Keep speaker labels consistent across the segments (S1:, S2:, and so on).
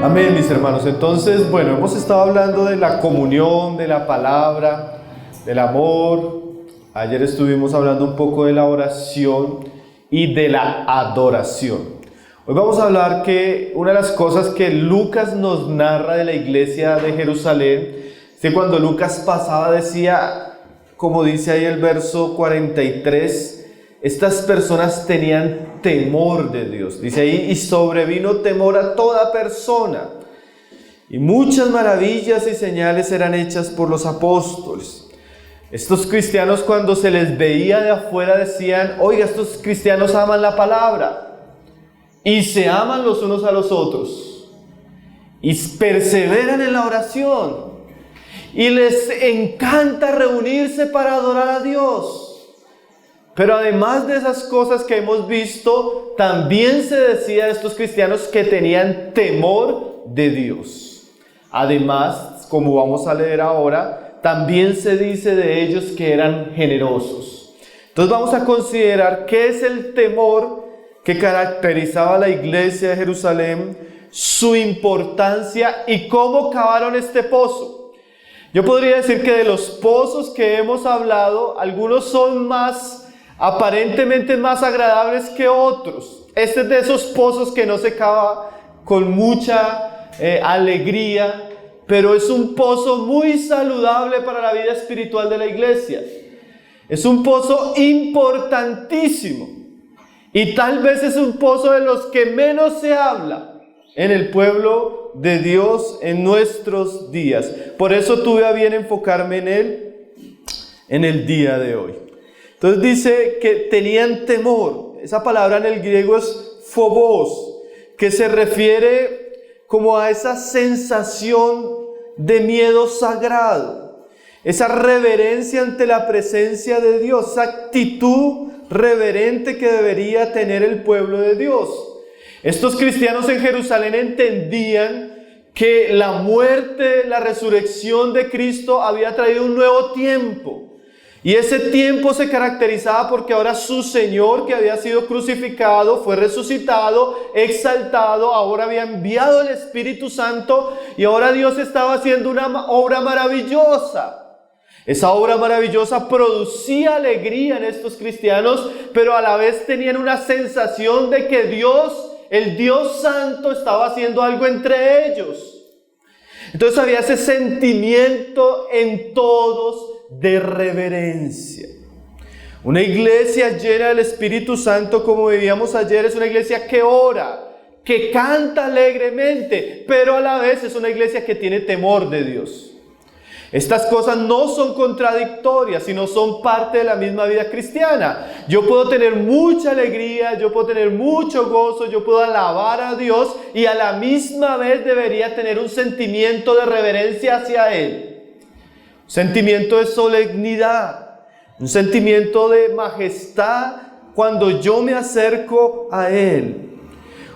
S1: Amén, mis hermanos. Entonces, bueno, hemos estado hablando de la comunión, de la palabra, del amor. Ayer estuvimos hablando un poco de la oración y de la adoración. Hoy vamos a hablar que una de las cosas que Lucas nos narra de la iglesia de Jerusalén es que cuando Lucas pasaba decía, como dice ahí el verso 43, estas personas tenían temor de Dios. Dice ahí, y sobrevino temor a toda persona. Y muchas maravillas y señales eran hechas por los apóstoles. Estos cristianos, cuando se les veía de afuera, decían, oiga, estos cristianos aman la palabra. Y se aman los unos a los otros. Y perseveran en la oración. Y les encanta reunirse para adorar a Dios. Pero además de esas cosas que hemos visto, también se decía de estos cristianos que tenían temor de Dios. Además, como vamos a leer ahora, también se dice de ellos que eran generosos. Entonces vamos a considerar qué es el temor que caracterizaba a la iglesia de Jerusalén, su importancia y cómo cavaron este pozo. Yo podría decir que de los pozos que hemos hablado, algunos son aparentemente más agradables que otros. Este es de esos pozos que no se cava con mucha alegría, pero es un pozo muy saludable para la vida espiritual de la iglesia. Es un pozo importantísimo y tal vez es un pozo de los que menos se habla en el pueblo de Dios en nuestros días. Por eso tuve a bien enfocarme en él en el día de hoy. Entonces dice que tenían temor. Esa palabra en el griego es phobos, que se refiere como a esa sensación de miedo sagrado, esa reverencia ante la presencia de Dios, esa actitud reverente que debería tener el pueblo de Dios. Estos cristianos en Jerusalén entendían que la muerte, la resurrección de Cristo había traído un nuevo tiempo. Y ese tiempo se caracterizaba porque ahora su Señor, que había sido crucificado, fue resucitado, exaltado, ahora había enviado el Espíritu Santo y ahora Dios estaba haciendo una obra maravillosa. Esa obra maravillosa producía alegría en estos cristianos, pero a la vez tenían una sensación de que Dios, el Dios Santo, estaba haciendo algo entre ellos. Entonces había ese sentimiento en todos de reverencia. Una iglesia llena del Espíritu Santo, como veíamos ayer, es una iglesia que ora, que canta alegremente, pero a la vez es una iglesia que tiene temor de Dios. Estas cosas no son contradictorias, sino son parte de la misma vida cristiana. Yo puedo tener mucha alegría, yo puedo tener mucho gozo, yo puedo alabar a Dios y a la misma vez debería tener un sentimiento de reverencia hacia Él. Un sentimiento de solemnidad, un sentimiento de majestad cuando yo me acerco a Él.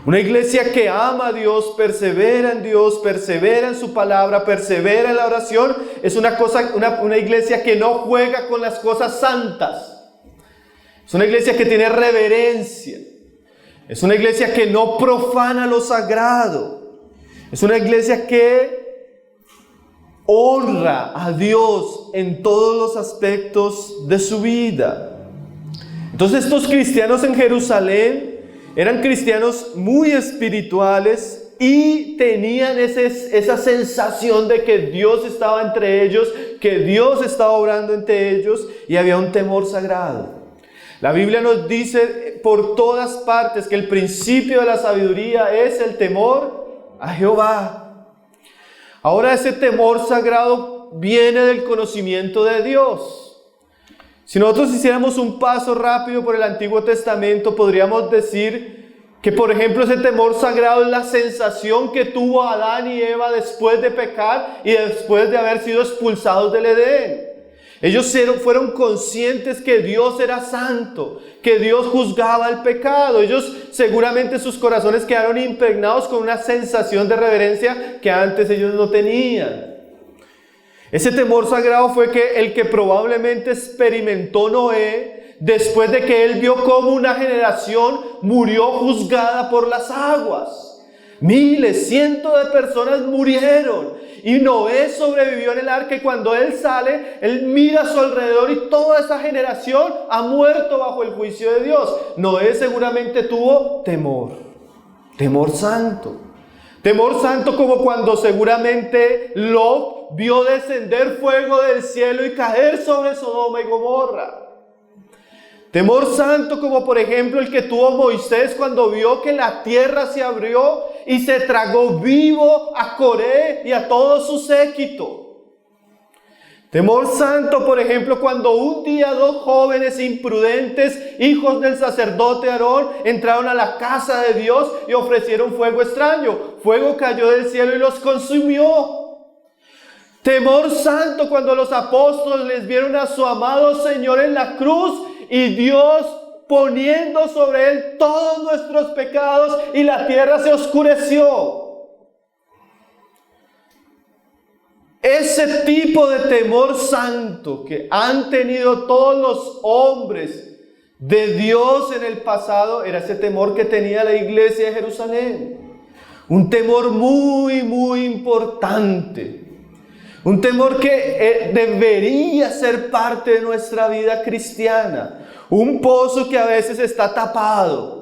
S1: Una iglesia que ama a Dios, persevera en su palabra, persevera en la oración, es una iglesia que no juega con las cosas santas. Es una iglesia que tiene reverencia. Es una iglesia que no profana lo sagrado. Es una iglesia que honra a Dios en todos los aspectos de su vida. Entonces estos cristianos en Jerusalén eran cristianos muy espirituales y tenían esa sensación de que Dios estaba entre ellos, que Dios estaba obrando entre ellos y había un temor sagrado. La Biblia nos dice por todas partes que el principio de la sabiduría es el temor a Jehová. Ahora ese temor sagrado viene del conocimiento de Dios. Si nosotros hiciéramos un paso rápido por el Antiguo Testamento, podríamos decir que, por ejemplo, ese temor sagrado es la sensación que tuvo Adán y Eva después de pecar y después de haber sido expulsados del Edén. Ellos fueron conscientes que Dios era santo, que Dios juzgaba el pecado. Ellos seguramente sus corazones quedaron impregnados con una sensación de reverencia que antes ellos no tenían. Ese temor sagrado fue el que probablemente experimentó Noé después de que él vio cómo una generación murió juzgada por las aguas. Miles, cientos de personas murieron. Y Noé sobrevivió en el arca, y cuando él sale, él mira a su alrededor y toda esa generación ha muerto bajo el juicio de Dios. Noé seguramente tuvo temor santo. Temor santo como cuando seguramente Lot vio descender fuego del cielo y caer sobre Sodoma y Gomorra. Temor santo como por ejemplo el que tuvo Moisés cuando vio que la tierra se abrió y se tragó vivo a Coré y a todo su séquito. Temor santo, por ejemplo, cuando un día dos jóvenes imprudentes, hijos del sacerdote Aarón, entraron a la casa de Dios y ofrecieron fuego extraño. Fuego cayó del cielo y los consumió. Temor santo cuando los apóstoles les vieron a su amado Señor en la cruz y Dios poniendo sobre él todos nuestros pecados y la tierra se oscureció. Ese tipo de temor santo que han tenido todos los hombres de Dios en el pasado, era ese temor que tenía la iglesia de Jerusalén. Un temor muy, muy importante. Un temor que debería ser parte de nuestra vida cristiana. Un pozo que a veces está tapado.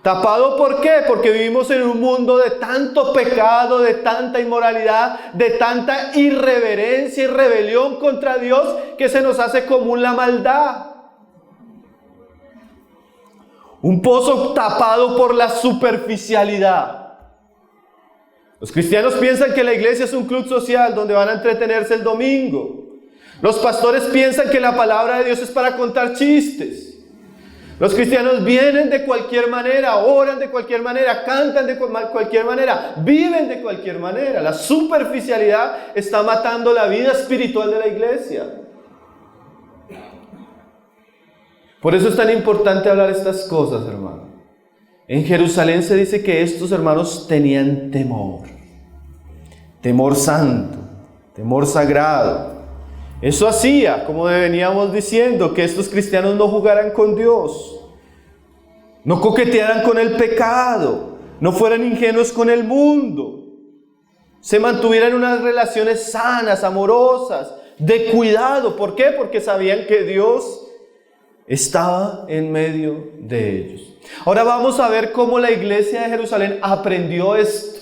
S1: ¿Tapado por qué? Porque vivimos en un mundo de tanto pecado, de tanta inmoralidad, de tanta irreverencia y rebelión contra Dios que se nos hace común la maldad. Un pozo tapado por la superficialidad. Los cristianos piensan que la iglesia es un club social donde van a entretenerse el domingo. Los pastores piensan que la palabra de Dios es para contar chistes. Los cristianos vienen de cualquier manera, oran de cualquier manera, cantan de cualquier manera, viven de cualquier manera. La superficialidad está matando la vida espiritual de la iglesia. Por eso es tan importante hablar estas cosas, hermano. En Jerusalén se dice que estos hermanos tenían temor. Temor santo, temor sagrado. Eso hacía, como veníamos diciendo, que estos cristianos no jugaran con Dios, no coquetearan con el pecado, no fueran ingenuos con el mundo, se mantuvieran unas relaciones sanas, amorosas, de cuidado. ¿Por qué? Porque sabían que Dios estaba en medio de ellos. Ahora vamos a ver cómo la iglesia de Jerusalén aprendió esto,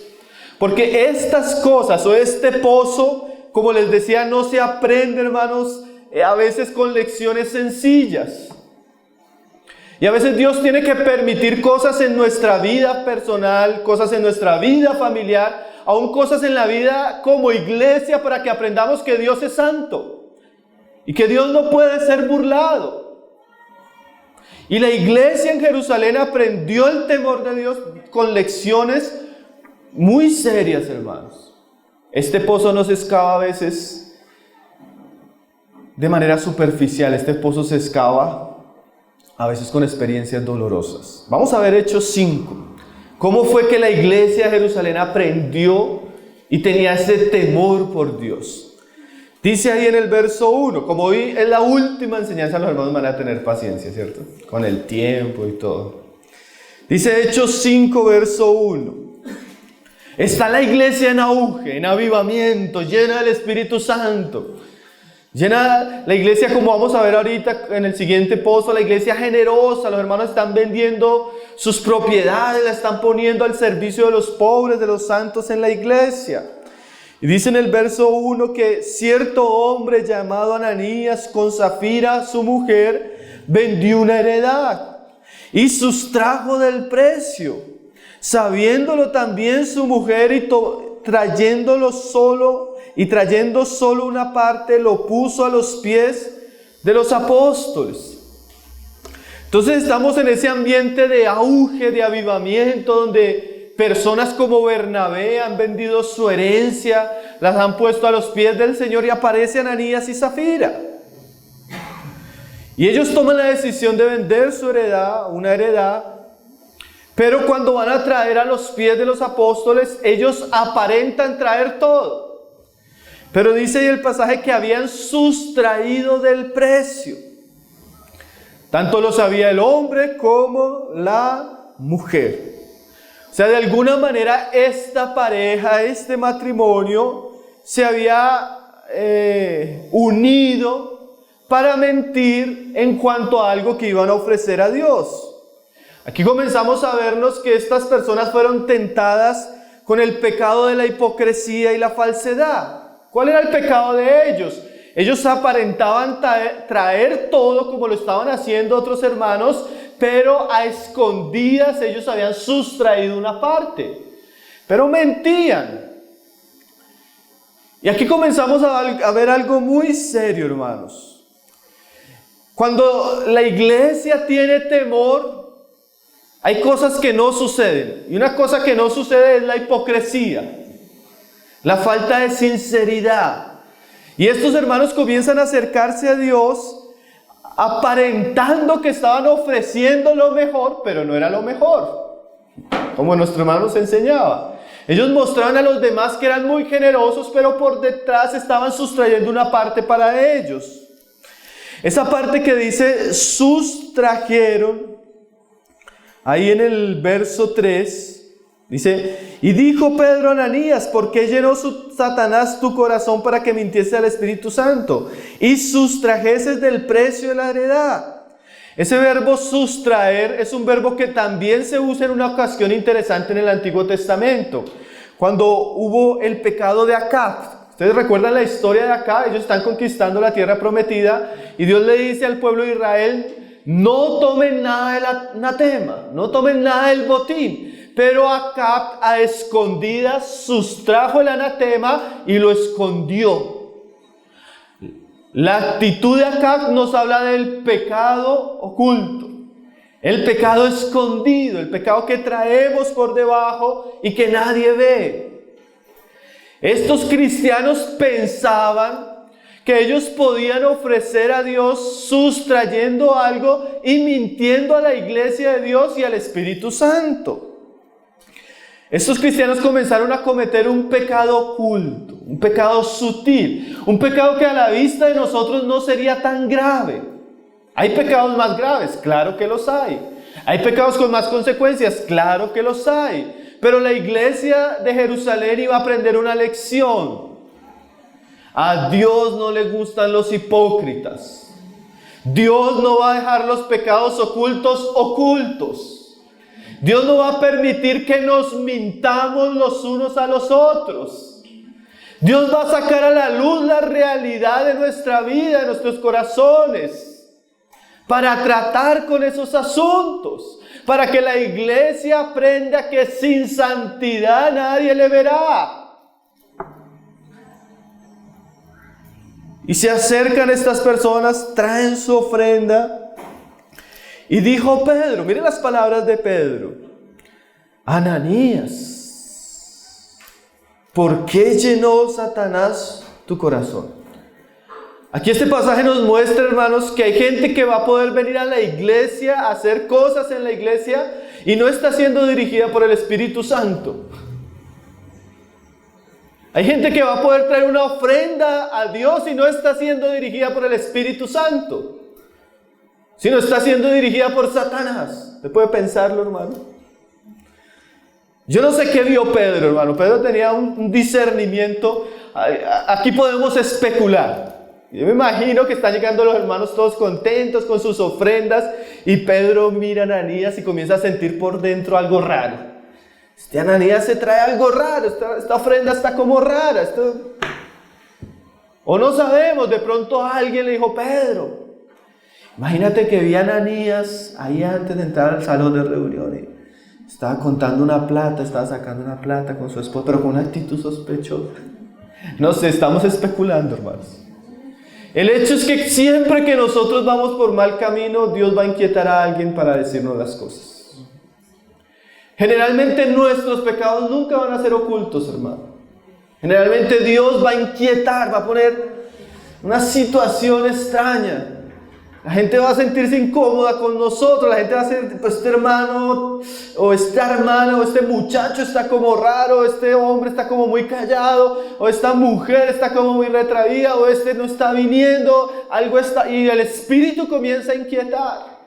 S1: porque estas cosas o este pozo, como les decía, no se aprende, hermanos, a veces con lecciones sencillas. Y a veces Dios tiene que permitir cosas en nuestra vida personal, cosas en nuestra vida familiar, aún cosas en la vida como iglesia, para que aprendamos que Dios es santo y que Dios no puede ser burlado. Y la iglesia en Jerusalén aprendió el temor de Dios con lecciones muy serias, hermanos. Este pozo no se excava a veces de manera superficial. Este pozo se excava a veces con experiencias dolorosas. Vamos a ver Hechos 5. ¿Cómo fue que la iglesia de Jerusalén aprendió y tenía ese temor por Dios? Dice ahí en el verso 1, como hoy es la última enseñanza, los hermanos van a tener paciencia, ¿cierto? Con el tiempo y todo. Dice Hechos 5, verso 1. Está la iglesia en auge, en avivamiento, llena del Espíritu Santo. Llena la iglesia, como vamos a ver ahorita en el siguiente pozo, la iglesia generosa. Los hermanos están vendiendo sus propiedades, la están poniendo al servicio de los pobres, de los santos en la iglesia. Y dice en el verso 1 que cierto hombre llamado Ananías con Zafira, su mujer, vendió una heredad y sustrajo del precio. Sabiéndolo también su mujer y trayendo solo una parte, lo puso a los pies de los apóstoles. Entonces estamos en ese ambiente de auge, de avivamiento, donde personas como Bernabé han vendido su herencia, las han puesto a los pies del Señor, y aparece Ananías y Zafira. Y ellos toman la decisión de vender su heredad, una heredad. Pero cuando van a traer a los pies de los apóstoles, ellos aparentan traer todo. Pero dice ahí el pasaje que habían sustraído del precio. Tanto lo sabía el hombre como la mujer. O sea, de alguna manera esta pareja, este matrimonio, se había unido para mentir en cuanto a algo que iban a ofrecer a Dios. Aquí comenzamos a vernos que estas personas fueron tentadas con el pecado de la hipocresía y la falsedad. ¿Cuál era el pecado de ellos? Ellos aparentaban traer todo como lo estaban haciendo otros hermanos, pero a escondidas ellos habían sustraído una parte. Pero mentían. Y aquí comenzamos a ver algo muy serio, hermanos. Cuando la iglesia tiene temor, hay cosas que no suceden. Y una cosa que no sucede es la hipocresía, la falta de sinceridad. Y estos hermanos comienzan a acercarse a Dios aparentando que estaban ofreciendo lo mejor, pero no era lo mejor, como nuestro hermano nos enseñaba. Ellos mostraban a los demás que eran muy generosos, pero por detrás estaban sustrayendo una parte para ellos. Esa parte que dice sustrajeron, ahí en el verso 3, dice: y dijo Pedro a Ananías, ¿por qué llenó Satanás tu corazón para que mintiese al Espíritu Santo y sustrajeses del precio de la heredad? Ese verbo sustraer es un verbo que también se usa en una ocasión interesante en el Antiguo Testamento, cuando hubo el pecado de Acab. Ustedes recuerdan la historia de Acab. Ellos están conquistando la tierra prometida y Dios le dice al pueblo de Israel: no tomen nada del anatema, no tomen nada del botín. Pero Acab a escondidas sustrajo el anatema y lo escondió. La actitud de Acab nos habla del pecado oculto, el pecado escondido, el pecado que traemos por debajo y que nadie ve. Estos cristianos pensaban que ellos podían ofrecer a Dios sustrayendo algo y mintiendo a la iglesia de Dios y al Espíritu Santo. Estos cristianos comenzaron a cometer un pecado oculto, un pecado sutil, un pecado que a la vista de nosotros no sería tan grave. ¿Hay pecados más graves? Claro que los hay. ¿Hay pecados con más consecuencias? Claro que los hay. Pero la iglesia de Jerusalén iba a aprender una lección. A Dios no le gustan los hipócritas. Dios no va a dejar los pecados ocultos ocultos. Dios no va a permitir que nos mintamos los unos a los otros. Dios va a sacar a la luz la realidad de nuestra vida, de nuestros corazones, para tratar con esos asuntos, para que la iglesia aprenda que sin santidad nadie le verá. Y se acercan estas personas, traen su ofrenda. Y dijo Pedro, miren las palabras de Pedro: Ananías, ¿por qué llenó Satanás tu corazón? Aquí este pasaje nos muestra, hermanos, que hay gente que va a poder venir a la iglesia, a hacer cosas en la iglesia y no está siendo dirigida por el Espíritu Santo. Hay gente que va a poder traer una ofrenda a Dios y no está siendo dirigida por el Espíritu Santo, sino está siendo dirigida por Satanás. ¿Usted puede pensarlo, hermano? Yo no sé qué vio Pedro, hermano. Pedro tenía un discernimiento. Aquí podemos especular. Yo me imagino que están llegando los hermanos todos contentos con sus ofrendas y Pedro mira a Ananías y comienza a sentir por dentro algo raro. Este Ananías se trae algo raro. Esta ofrenda está como rara. O no sabemos. De pronto alguien le dijo: Pedro, imagínate que vi a Ananías ahí antes de entrar al salón de reuniones. Estaba contando una plata, estaba sacando una plata con su esposa, pero con una actitud sospechosa. No sé, estamos especulando, hermanos. El hecho es que siempre que nosotros vamos por mal camino, Dios va a inquietar a alguien para decirnos las cosas. Generalmente nuestros pecados nunca van a ser ocultos, hermano. Generalmente Dios va a inquietar, va a poner una situación extraña. La gente va a sentirse incómoda con nosotros. La gente va a sentir: pues este hermano o esta hermana o este muchacho está como raro, este hombre está como muy callado, o esta mujer está como muy retraída, o este no está viniendo, algo está. Y el Espíritu comienza a inquietar.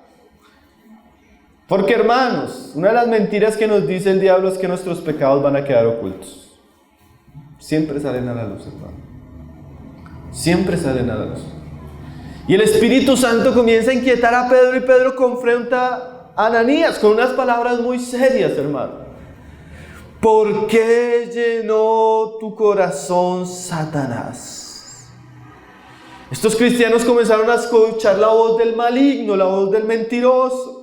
S1: Porque hermanos, una de las mentiras que nos dice el diablo es que nuestros pecados van a quedar ocultos. Siempre salen a la luz, hermano. Siempre salen a la luz. Y el Espíritu Santo comienza a inquietar a Pedro y Pedro confronta a Ananías con unas palabras muy serias, hermano. ¿Por qué llenó tu corazón Satanás? Estos cristianos comenzaron a escuchar la voz del maligno, la voz del mentiroso.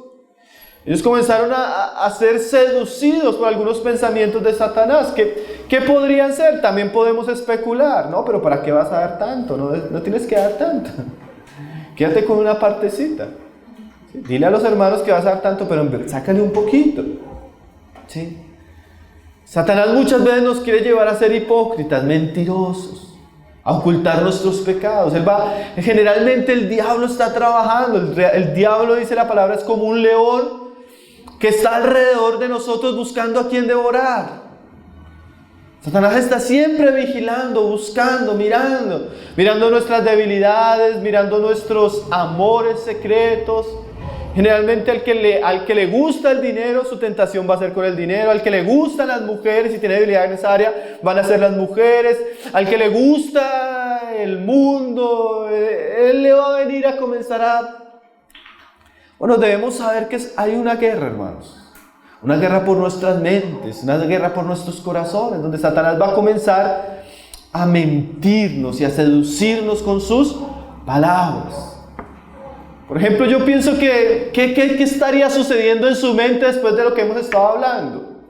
S1: Ellos comenzaron a ser seducidos por algunos pensamientos de Satanás. ¿Qué podrían ser? También podemos especular. No, pero ¿para qué vas a dar tanto? No tienes que dar tanto. Quédate con una partecita. ¿Sí? Dile a los hermanos que vas a dar tanto, pero sácale un poquito. ¿Sí? Satanás muchas veces nos quiere llevar a ser hipócritas, mentirosos, a ocultar nuestros pecados. Generalmente el diablo está trabajando. El diablo, dice la palabra, es como un león que está alrededor de nosotros buscando a quien devorar. Satanás está siempre vigilando, buscando, mirando nuestras debilidades, mirando nuestros amores secretos. Generalmente al que le gusta el dinero, su tentación va a ser con el dinero. Al que le gustan las mujeres y tiene debilidad en esa área, van a ser las mujeres. Al que le gusta el mundo, él le va a venir a comenzar a... Bueno, debemos saber que hay una guerra, hermanos. Una guerra por nuestras mentes, una guerra por nuestros corazones, donde Satanás va a comenzar a mentirnos y a seducirnos con sus palabras. Por ejemplo, yo pienso ¿qué estaría sucediendo en su mente después de lo que hemos estado hablando?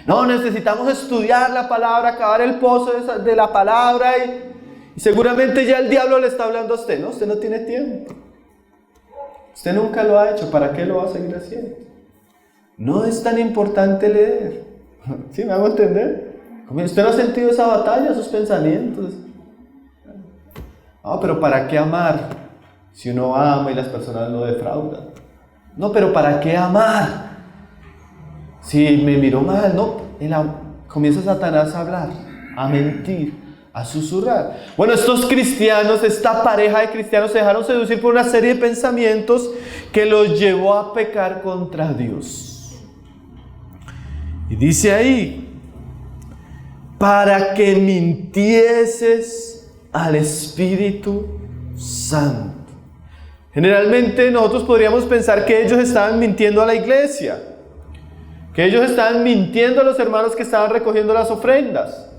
S1: No, necesitamos estudiar la palabra, cavar el pozo de la palabra y seguramente ya el diablo le está hablando a usted. No, usted no tiene tiempo. Usted nunca lo ha hecho, ¿para qué lo va a seguir haciendo? No es tan importante leer. ¿Sí me hago entender? ¿Usted no ha sentido esa batalla, esos pensamientos? No, pero ¿para qué amar si uno ama y las personas lo defraudan? No, pero ¿para qué amar si me miró mal? No, comienza Satanás a hablar, a mentir, a susurrar. Bueno, estos cristianos, esta pareja de cristianos se dejaron seducir por una serie de pensamientos que los llevó a pecar contra Dios. Y dice ahí, para que mintieses al Espíritu Santo. Generalmente nosotros podríamos pensar que ellos estaban mintiendo a la iglesia, que ellos estaban mintiendo a los hermanos que estaban recogiendo las ofrendas.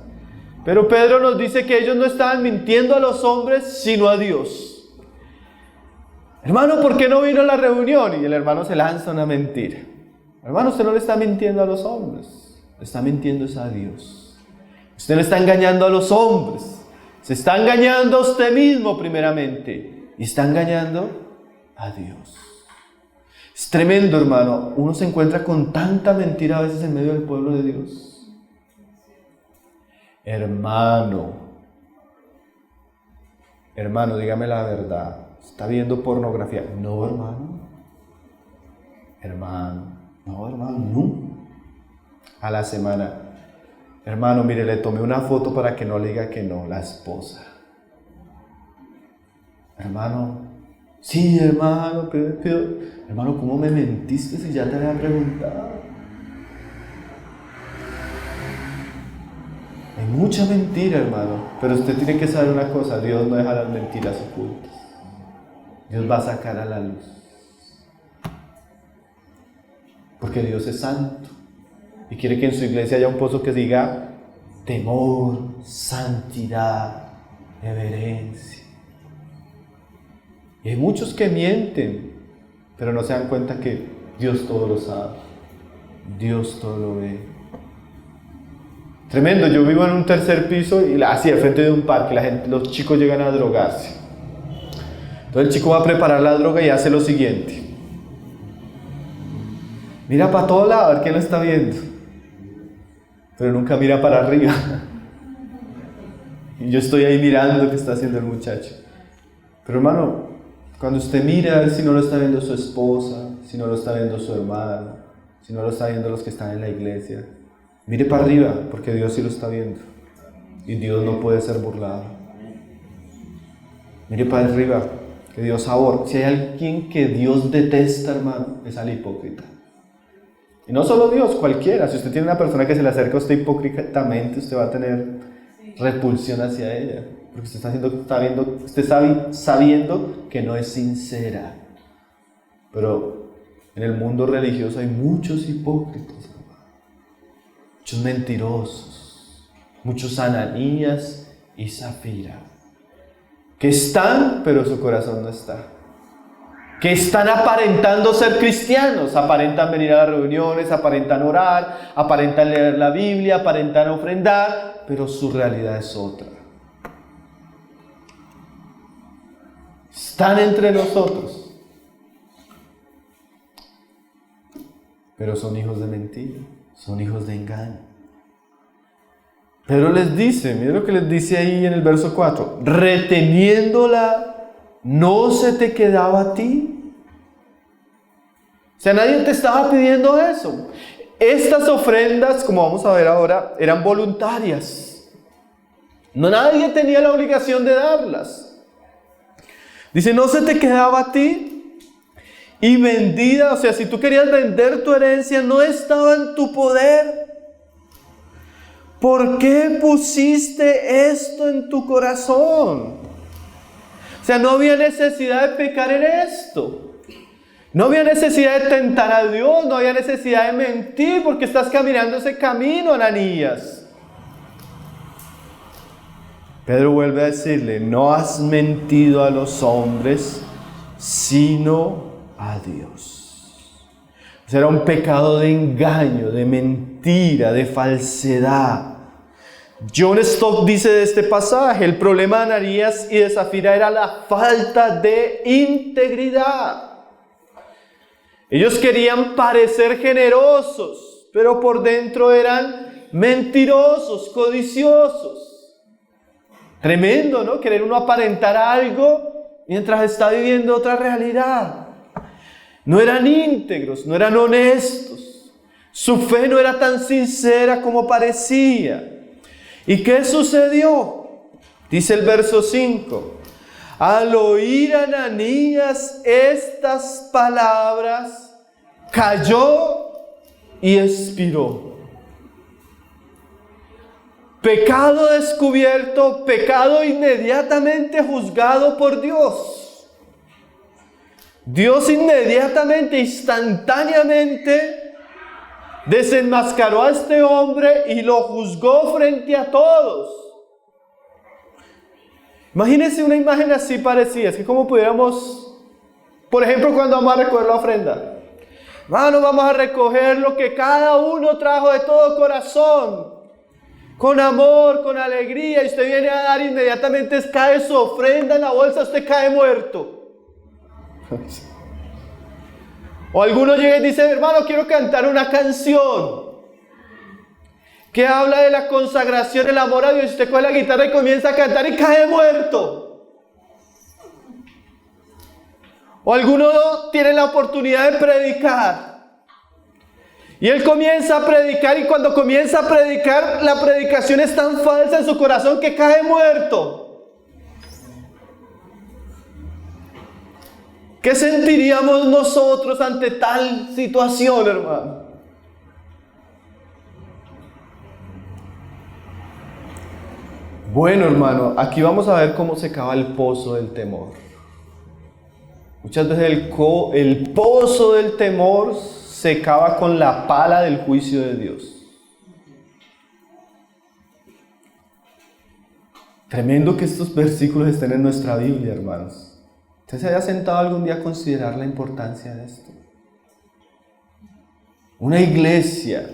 S1: Pero Pedro nos dice que ellos no estaban mintiendo a los hombres, sino a Dios. Hermano, ¿por qué no vino a la reunión? Y el hermano se lanza una mentira. Hermano, usted no le está mintiendo a los hombres, le está mintiendo a Dios. Usted no está engañando a los hombres, se está engañando a usted mismo primeramente y está engañando a Dios. Es tremendo, hermano. Uno se encuentra con tanta mentira a veces en medio del pueblo de Dios. Hermano, dígame la verdad. ¿Está viendo pornografía? No, hermano, no. A la semana, hermano, mire, le tomé una foto para que no le diga que no, la esposa. Hermano, sí, hermano, pero hermano, ¿cómo me mentiste si ya te había preguntado? Hay mucha mentira, hermano, pero usted tiene que saber una cosa: Dios no deja las mentiras ocultas. Dios va a sacar a la luz. Porque Dios es santo y quiere que en su iglesia haya un pozo que diga temor, santidad, reverencia. Y hay muchos que mienten, pero no se dan cuenta que Dios todo lo sabe, Dios todo lo ve. Tremendo. Yo vivo en un tercer piso y así al frente de un parque, los chicos llegan a drogarse. Entonces el chico va a preparar la droga y hace lo siguiente: mira para todos lados a ver quién lo está viendo, pero nunca mira para arriba. Y yo estoy ahí mirando qué está haciendo el muchacho. Pero hermano, cuando usted mira a ver si no lo está viendo su esposa, si no lo está viendo su hermano, si no lo está viendo los que están en la iglesia, mire para arriba, porque Dios sí lo está viendo y Dios no puede ser burlado. Mire para arriba, que Dios aborda. Si hay alguien que Dios detesta, hermano, es al hipócrita. Y no solo Dios, cualquiera. Si usted tiene una persona que se le acerca a usted hipócritamente, usted va a tener repulsión hacia ella. Porque usted está sabiendo que no es sincera. Pero en el mundo religioso hay muchos hipócritas, muchos mentirosos, muchos Ananías y Zafira, que están, pero su corazón no está. Que están aparentando ser cristianos, aparentan venir a las reuniones, aparentan orar, aparentan leer la Biblia, aparentan ofrendar, pero su realidad es otra. Están entre nosotros, pero son hijos de mentira, son hijos de engaño. Pedro les dice, miren lo que les dice ahí en el verso 4, reteniéndola, ¿no se te quedaba a ti? O sea, nadie te estaba pidiendo eso. Estas ofrendas, como vamos a ver ahora, eran voluntarias. No, nadie tenía la obligación de darlas. Dice, ¿no se te quedaba a ti? Y vendida, o sea, si tú querías vender tu herencia, no estaba en tu poder. ¿Por qué pusiste esto en tu corazón? O sea, no había necesidad de pecar en esto. No había necesidad de tentar a Dios, no había necesidad de mentir porque estás caminando ese camino, Ananías. Pedro vuelve a decirle, no has mentido a los hombres, sino a Dios. O sea, era un pecado de engaño, de mentira, de falsedad. John Stott dice de este pasaje, el problema de Ananías y de Zafira era la falta de integridad. Ellos querían parecer generosos, pero por dentro eran mentirosos, codiciosos. Tremendo, ¿no? Querer uno aparentar algo mientras está viviendo otra realidad. No eran íntegros, no eran honestos. Su fe no era tan sincera como parecía. ¿Y qué sucedió? Dice el verso 5. Al oír Ananías estas palabras, cayó y expiró. Pecado descubierto, pecado inmediatamente juzgado por Dios. Dios inmediatamente, instantáneamente, desenmascaró a este hombre y lo juzgó frente a todos. Imagínense una imagen así parecida. Es que como pudiéramos, por ejemplo, cuando vamos a recoger la ofrenda. Hermano, vamos a recoger lo que cada uno trajo de todo corazón. Con amor, con alegría. Y usted viene a dar, inmediatamente cae su ofrenda en la bolsa, usted cae muerto. O alguno llega y dice, hermano, quiero cantar una canción que habla de la consagración, el amor a Dios. Usted coge la guitarra y comienza a cantar y cae muerto. O alguno tiene la oportunidad de predicar y él comienza a predicar, y cuando comienza a predicar, la predicación es tan falsa en su corazón que cae muerto. ¿Qué sentiríamos nosotros ante tal situación, hermano? Bueno, hermano, aquí vamos a ver cómo se cava el pozo del temor. Muchas veces el pozo del temor se cava con la pala del juicio de Dios. Tremendo que estos versículos estén en nuestra Biblia, hermanos. ¿Usted se haya sentado algún día a considerar la importancia de esto? Una iglesia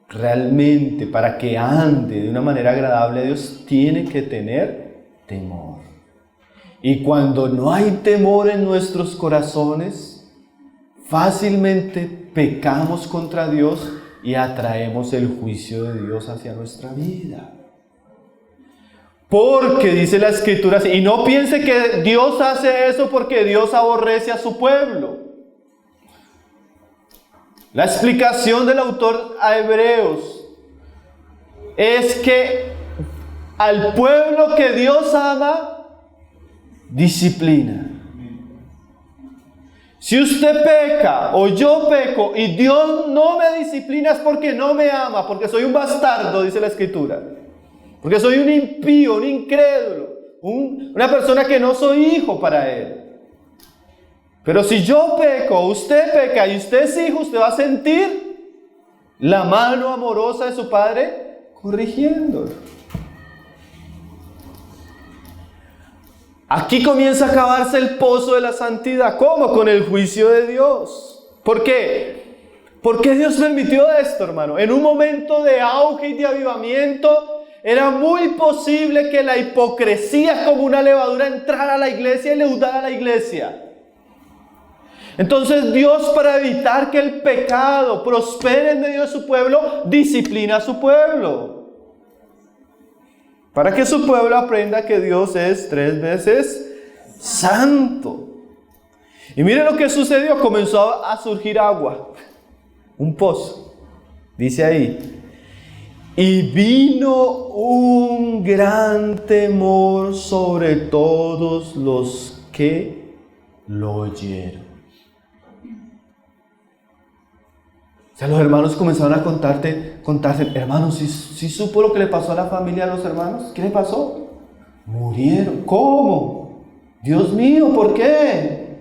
S1: realmente, para que ande de una manera agradable a Dios, tiene que tener temor. Y cuando no hay temor en nuestros corazones, fácilmente pecamos contra Dios y atraemos el juicio de Dios hacia nuestra vida. Porque dice la Escritura, y no piense que Dios hace eso porque Dios aborrece a su pueblo. La explicación del autor a Hebreos es que al pueblo que Dios ama, disciplina. Si usted peca o yo peco y Dios no me disciplina es porque no me ama, porque soy un bastardo, dice la Escritura. Porque soy un impío, un incrédulo, una persona que no soy hijo para Él. Pero si yo peco, usted peca y usted es hijo, usted va a sentir la mano amorosa de su Padre corrigiéndolo. Aquí comienza a acabarse el pozo de la santidad. ¿Cómo? Con el juicio de Dios. ¿Por qué? ¿Por qué Dios permitió esto, hermano? En un momento de auge y de avivamiento, era muy posible que la hipocresía como una levadura entrara a la iglesia y leudara a la iglesia. Entonces Dios, para evitar que el pecado prospere en medio de su pueblo, disciplina a su pueblo. Para que su pueblo aprenda que Dios es 3 veces santo. Y mire lo que sucedió. Comenzó a surgir agua. Un pozo. Dice ahí. Y vino un gran temor sobre todos los que lo oyeron. O sea, los hermanos comenzaron a contarse, hermanos, ¿sí supo lo que le pasó a la familia de los hermanos? ¿Qué le pasó? Murieron. ¿Cómo? Dios mío, ¿por qué?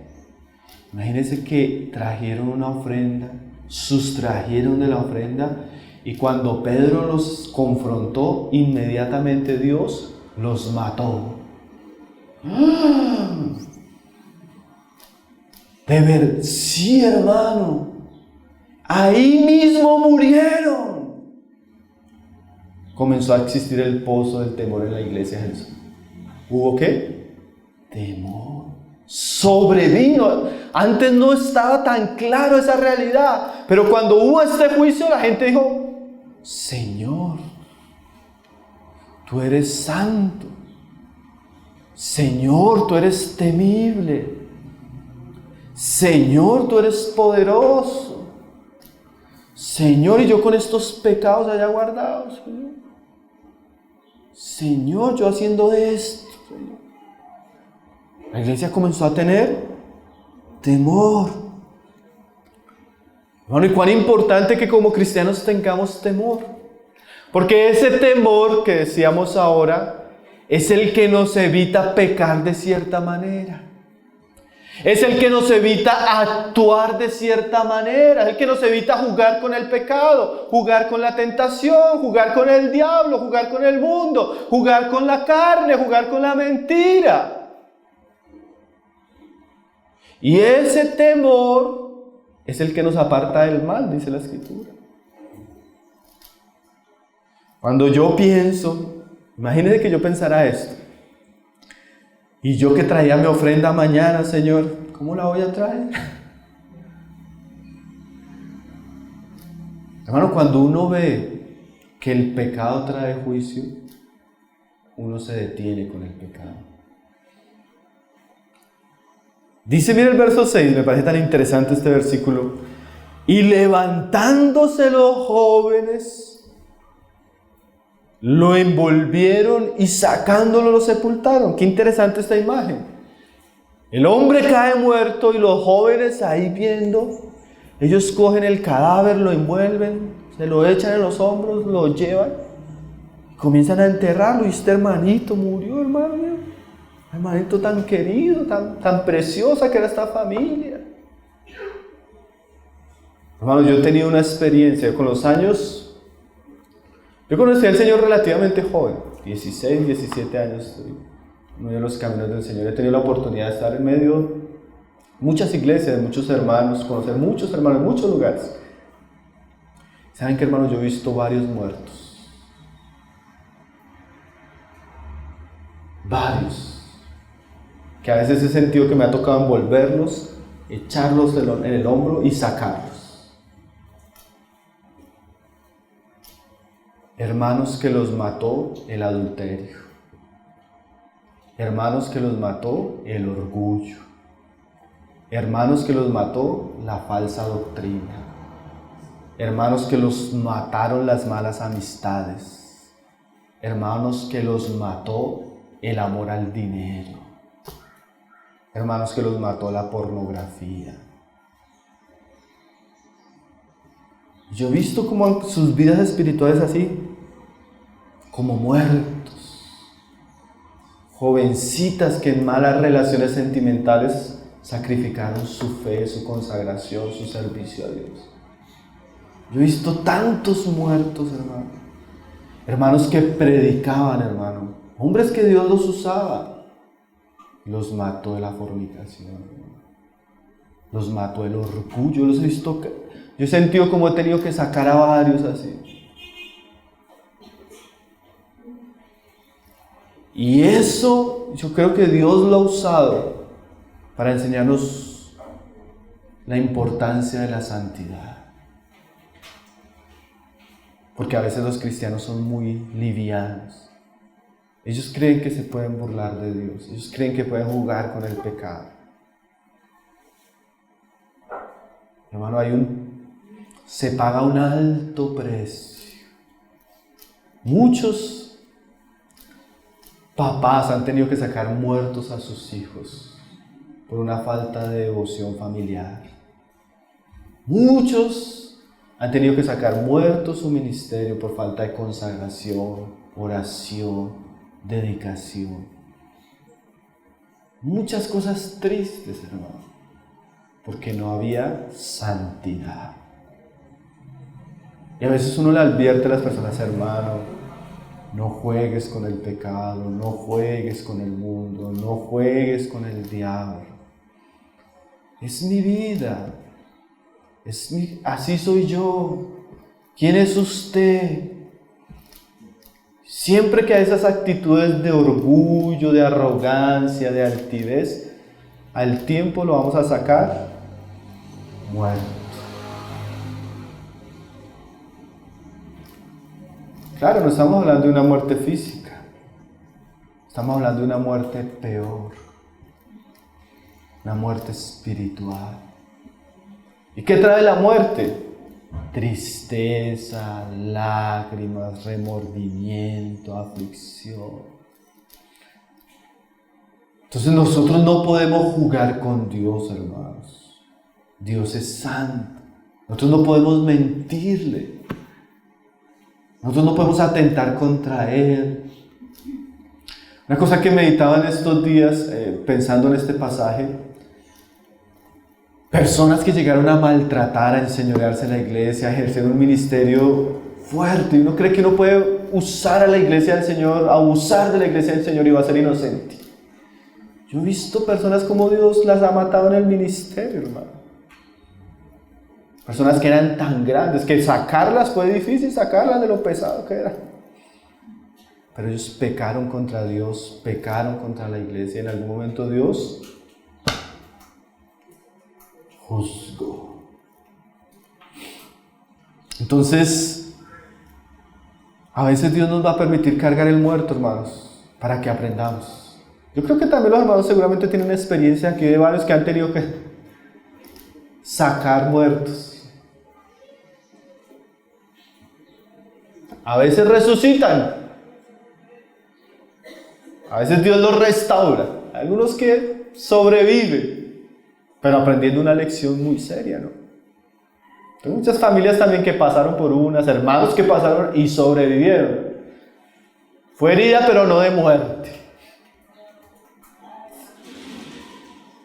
S1: Imagínense que trajeron una ofrenda, sustrajeron de la ofrenda, y cuando Pedro los confrontó, inmediatamente Dios los mató. ¡Ah! De ver, sí, hermano. Ahí mismo murieron. Comenzó a existir el pozo del temor en la iglesia de Jesús. ¿Hubo qué? Temor. Sobrevino. Antes no estaba tan claro esa realidad. Pero cuando hubo este juicio, la gente dijo: Señor, tú eres santo. Señor, tú eres temible. Señor, tú eres poderoso. Señor, y yo con estos pecados allá guardados. Señor, yo haciendo esto. Señor. La iglesia comenzó a tener temor. Bueno, y cuán importante que como cristianos tengamos temor. Porque ese temor que decíamos ahora es el que nos evita pecar de cierta manera. Es el que nos evita actuar de cierta manera. Es el que nos evita jugar con el pecado, jugar con la tentación, jugar con el diablo, jugar con el mundo, jugar con la carne, jugar con la mentira. Y ese temor es el que nos aparta del mal, dice la Escritura. Cuando yo pienso, imagínense que yo pensara esto. Y yo que traía mi ofrenda mañana, Señor, ¿cómo la voy a traer? Hermano, cuando uno ve que el pecado trae juicio, uno se detiene con el pecado. Dice, mira el verso 6, me parece tan interesante este versículo. Y levantándose los jóvenes, lo envolvieron y sacándolo lo sepultaron. Qué interesante esta imagen. El hombre cae muerto y los jóvenes ahí viendo. Ellos cogen el cadáver, lo envuelven, se lo echan en los hombros, lo llevan, comienzan a enterrarlo. Y este hermanito murió, hermano mío. Hermanito tan querido, tan preciosa que era esta familia. Hermano, yo he tenido una experiencia con los años. Yo conocí al Señor relativamente joven, 16, 17 años, en medio de los caminos del Señor. He tenido la oportunidad de estar en medio de muchas iglesias, de muchos hermanos, conocer muchos hermanos en muchos lugares. ¿Saben qué, hermanos? Yo he visto varios muertos. Varios. Que a veces he sentido que me ha tocado envolverlos, echarlos en el hombro y sacarlos. Hermanos que los mató el adulterio. Hermanos que los mató el orgullo. Hermanos que los mató la falsa doctrina. Hermanos que los mataron las malas amistades. Hermanos que los mató el amor al dinero. Hermanos que los mató la pornografía. Yo he visto como sus vidas espirituales así, como muertos. Jovencitas que en malas relaciones sentimentales sacrificaron su fe, su consagración, su servicio a Dios. Yo he visto tantos muertos, hermano. Hermanos que predicaban, hermano. Hombres que Dios los usaba. Los mató de la fornicación. Los mató el orgullo. Los he visto. Yo he sentido como he tenido que sacar a varios así. Y eso yo creo que Dios lo ha usado para enseñarnos la importancia de la santidad. Porque a veces los cristianos son muy livianos. Ellos creen que se pueden burlar de Dios. Ellos creen que pueden jugar con el pecado. Hermano, se paga un alto precio. Muchos papás han tenido que sacar muertos a sus hijos por una falta de devoción familiar. Muchos han tenido que sacar muertos su ministerio por falta de consagración, oración, dedicación. Muchas cosas tristes, hermano. Porque no había santidad. Y a veces uno le advierte a las personas, hermano, no juegues con el pecado, no juegues con el mundo, no juegues con el diablo. Es mi vida, así soy yo. ¿Quién es usted? Siempre que hay esas actitudes de orgullo, de arrogancia, de altivez, al tiempo lo vamos a sacar muerto. Claro, no estamos hablando de una muerte física, estamos hablando de una muerte peor, una muerte espiritual. ¿Y qué trae la muerte? Tristeza, lágrimas, remordimiento, aflicción. Entonces nosotros no podemos jugar con Dios, hermanos. Dios es santo. Nosotros no podemos mentirle. Nosotros no podemos atentar contra Él. Una cosa que meditaba en estos días, pensando en este pasaje, personas que llegaron a maltratar, a enseñorearse en la iglesia, a ejercer un ministerio fuerte. Y uno cree que uno puede usar a la iglesia del Señor, abusar de la iglesia del Señor y va a ser inocente. Yo he visto personas como Dios las ha matado en el ministerio, hermano. Personas que eran tan grandes que sacarlas fue difícil, sacarlas de lo pesado que era. Pero ellos pecaron contra Dios, pecaron contra la iglesia. En algún momento Dios juzgó. Entonces, a veces Dios nos va a permitir cargar el muerto, hermanos, para que aprendamos. Yo creo que también los hermanos seguramente tienen experiencia aquí de varios que han tenido que sacar muertos. A veces resucitan. A veces Dios los restaura. Algunos que sobreviven, pero aprendiendo una lección muy seria, ¿no? Tengo muchas familias también que pasaron por unas, hermanos que pasaron y sobrevivieron. Fue herida, pero no de muerte.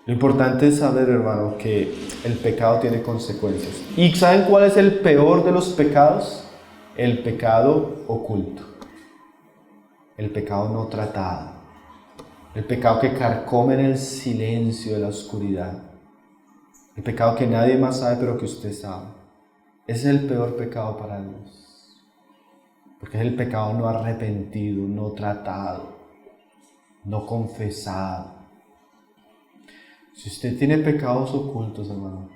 S1: Lo importante es saber, hermano, que el pecado tiene consecuencias. ¿Y saben cuál es el peor de los pecados? El pecado oculto. El pecado no tratado. El pecado que carcome en el silencio de la oscuridad. El pecado que nadie más sabe, pero que usted sabe. Ese es el peor pecado para Dios. Porque es el pecado no arrepentido, no tratado, no confesado. Si usted tiene pecados ocultos, hermano,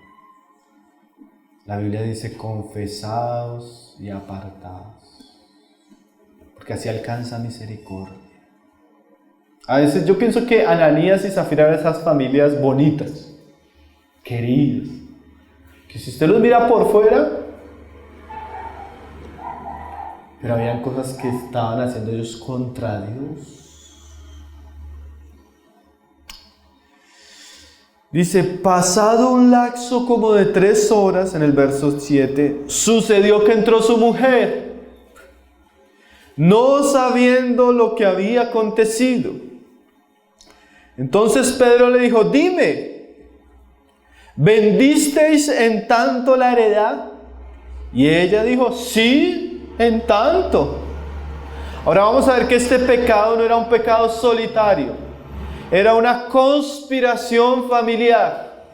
S1: la Biblia dice confesados y apartados, porque así alcanza misericordia. A veces yo pienso que Ananías y Zafira eran esas familias bonitas, queridas, que si usted los mira por fuera, pero habían cosas que estaban haciendo ellos contra Dios. Dice, pasado un lapso como de 3 horas, en el verso 7, sucedió que entró su mujer, no sabiendo lo que había acontecido. Entonces Pedro le dijo, dime, ¿vendisteis en tanto la heredad? Y ella dijo, sí, en tanto. Ahora vamos a ver que este pecado no era un pecado solitario, era una conspiración familiar.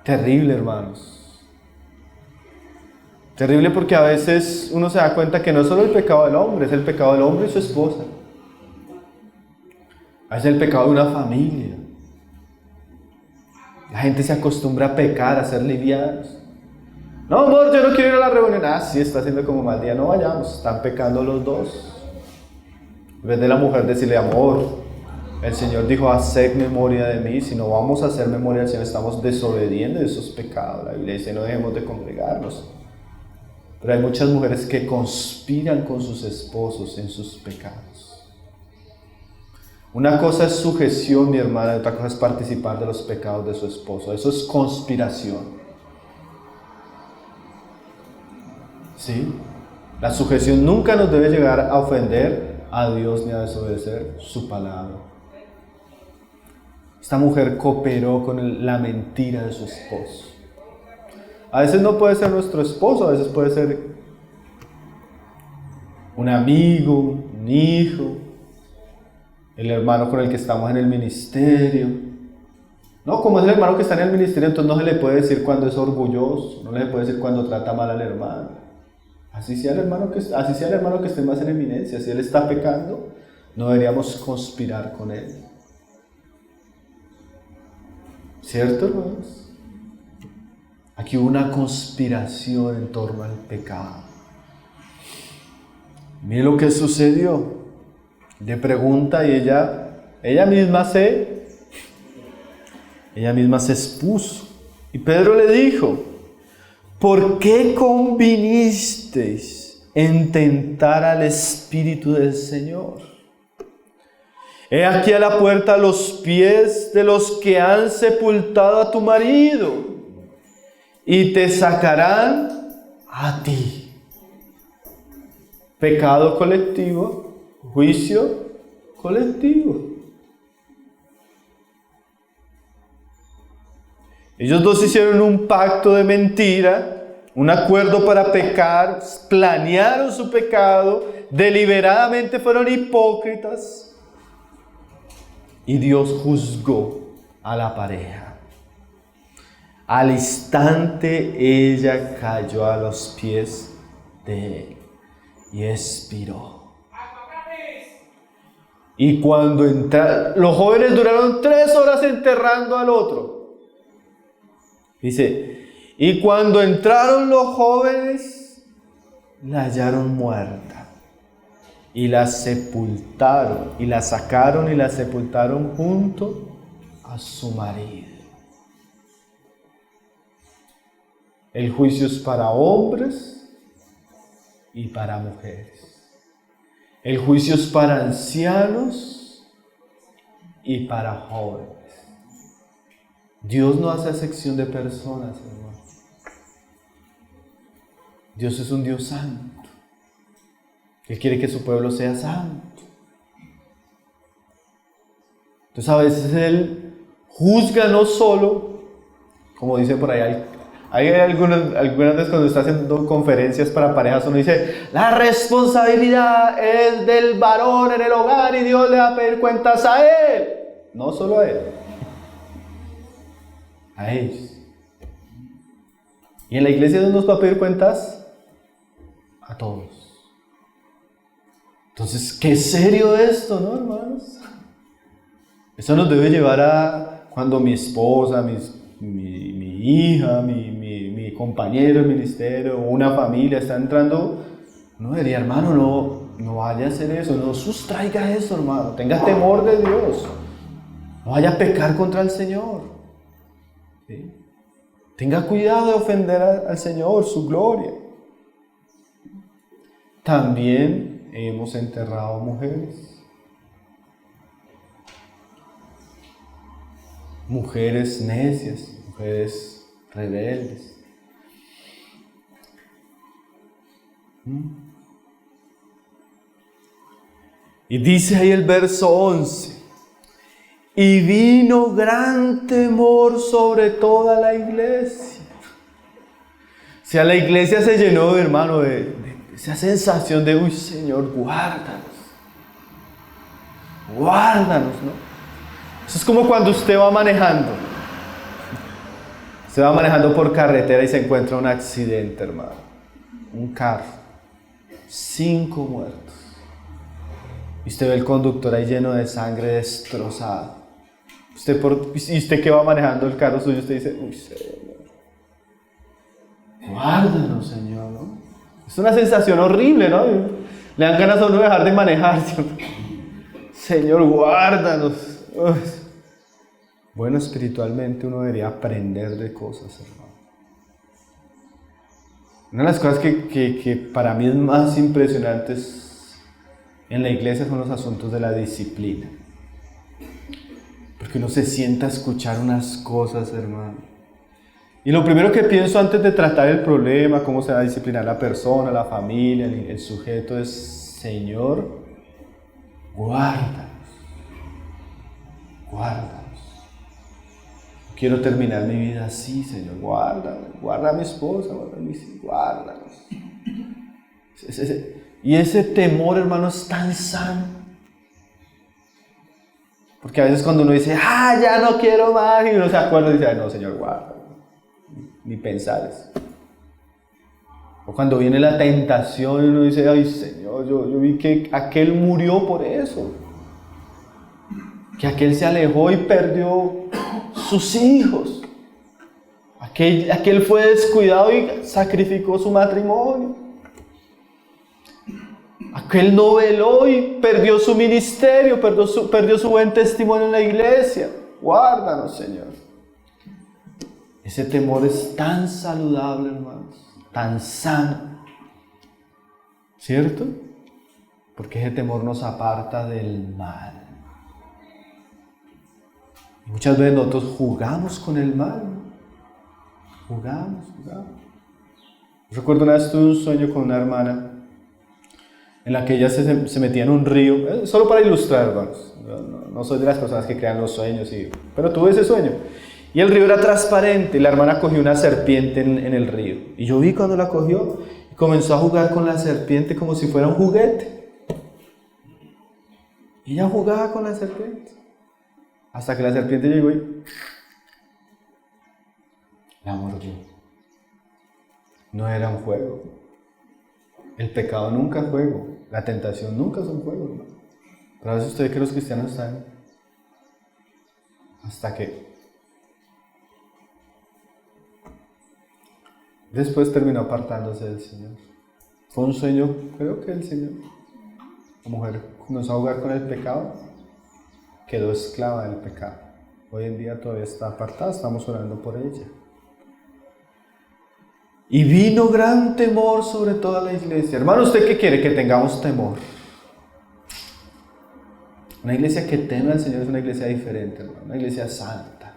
S1: Terrible, hermanos. Terrible porque a veces uno se da cuenta que no es solo el pecado del hombre, es el pecado del hombre y su esposa. Es el pecado de una familia. La gente se acostumbra a pecar, a ser livianos. No, amor, yo no quiero ir a la reunión. Ah, sí, está haciendo como mal día, no vayamos. Están pecando los dos. En vez de la mujer decirle, amor, el Señor dijo, haced memoria de mí. Si no vamos a hacer memoria del Señor, estamos desobediendo de esos pecados. La Biblia dice, no dejemos de congregarnos. Pero hay muchas mujeres que conspiran con sus esposos en sus pecados. Una cosa es sujeción, mi hermana, y otra cosa es participar de los pecados de su esposo. Eso es conspiración. ¿Sí? La sujeción nunca nos debe llegar a ofender a Dios ni a desobedecer su palabra. Esta mujer cooperó con la mentira de su esposo. A veces no puede ser nuestro esposo, a veces puede ser un amigo, un hijo, el hermano con el que estamos en el ministerio. No, como es el hermano que está en el ministerio, entonces no se le puede decir cuando es orgulloso, no se le puede decir cuando trata mal al hermano. Así sea el hermano que esté más en eminencia, si él está pecando, no deberíamos conspirar con él. ¿Cierto, hermanos? Aquí hubo una conspiración en torno al pecado. Mire lo que sucedió. Le pregunta y ella misma se expuso. Y Pedro le dijo, ¿por qué convinisteis en tentar al Espíritu del Señor? He aquí a la puerta los pies de los que han sepultado a tu marido, y te sacarán a ti. Pecado colectivo, juicio colectivo. Ellos dos hicieron un pacto de mentira, un acuerdo para pecar, planearon su pecado, deliberadamente fueron hipócritas y Dios juzgó a la pareja. Al instante ella cayó a los pies de él y expiró. Y cuando entraron, los jóvenes duraron 3 horas enterrando al otro. Dice, y cuando entraron los jóvenes, la hallaron muerta. Y la sepultaron, y la sacaron y la sepultaron junto a su marido. El juicio es para hombres y para mujeres. El juicio es para ancianos y para jóvenes. Dios no hace acepción de personas, hermano. Dios es un Dios santo. Él quiere que su pueblo sea santo. Entonces a veces Él juzga no solo, como dice por ahí, hay algunas veces cuando está haciendo conferencias para parejas, uno dice, la responsabilidad es del varón en el hogar y Dios le va a pedir cuentas a él. No solo a él, a ellos. Y en la iglesia Dios nos va a pedir cuentas a todos. Entonces, qué serio esto, ¿no, hermanos? Eso nos debe llevar a cuando mi esposa, mi hija, mi compañero de ministerio, una familia está entrando, no diría, hermano, no vaya a hacer eso, no sustraiga eso, hermano, tenga temor de Dios, no vaya a pecar contra el Señor, ¿sí? Tenga cuidado de ofender al Señor, su gloria. También hemos enterrado mujeres. mujeres necias, mujeres rebeldes. Y dice ahí el verso 11, y vino gran temor sobre toda la iglesia. O sea, la iglesia se llenó, hermano, de esa sensación de, uy, Señor, guárdanos, ¿no? Eso es como cuando usted va manejando. Usted va manejando por carretera y se encuentra un accidente, hermano. Un carro. 5 muertos. Y usted ve el conductor ahí lleno de sangre, destrozado. Y usted que va manejando el carro suyo, usted dice, uy, Señor, guárdanos, Señor, ¿no? Es una sensación horrible, ¿no? Le dan ganas a uno de dejar de manejar, ¿cierto? Señor, guárdanos. Uy. Bueno, espiritualmente uno debería aprender de cosas, hermano. Una de las cosas que para mí es más impresionantes en la iglesia son los asuntos de la disciplina. Porque uno se sienta a escuchar unas cosas, hermano. Y lo primero que pienso antes de tratar el problema, cómo se va a disciplinar la persona, la familia, el sujeto, es: Señor, guárdanos. Quiero terminar mi vida así, Señor, guárdame. Guarda a mi esposa, guarda a mis hijos, guárdanos. Y ese temor, hermano, es tan sano. Porque a veces cuando uno dice, ya no quiero más, y uno se acuerda y dice, no, Señor, guarda. Ni pensar eso. O cuando viene la tentación y uno dice, ay, Señor, yo vi que aquel murió por eso. Que aquel se alejó y perdió sus hijos. Aquel fue descuidado y sacrificó su matrimonio. Aquel no veló y perdió su ministerio, perdió su buen testimonio en la iglesia. Guárdanos, Señor. Ese temor es tan saludable, hermanos, tan sano. ¿Cierto? Porque ese temor nos aparta del mal. Y muchas veces nosotros jugamos con el mal, ¿no? Jugamos. Recuerdo una vez tuve un sueño con una hermana en la que ella se metía en un río, solo para ilustrar, hermanos. No soy de las personas que crean los sueños, pero tuve ese sueño. Y el río era transparente y la hermana cogió una serpiente en el río. Y yo vi cuando la cogió y comenzó a jugar con la serpiente como si fuera un juguete. Y ella jugaba con la serpiente. Hasta que la serpiente llegó y la mordió. No era un juego. El pecado nunca es juego. La tentación nunca es un juego, hermano. Pero a veces usted ve que los cristianos están hasta que después terminó apartándose del Señor. Fue un sueño, creo que el Señor. La mujer comenzó a jugar con el pecado, quedó esclava del pecado. Hoy en día todavía está apartada, estamos orando por ella. Y vino gran temor sobre toda la iglesia. Hermano, ¿usted qué quiere? Que tengamos temor. Una iglesia que teme al Señor es una iglesia diferente, hermano. Una iglesia santa.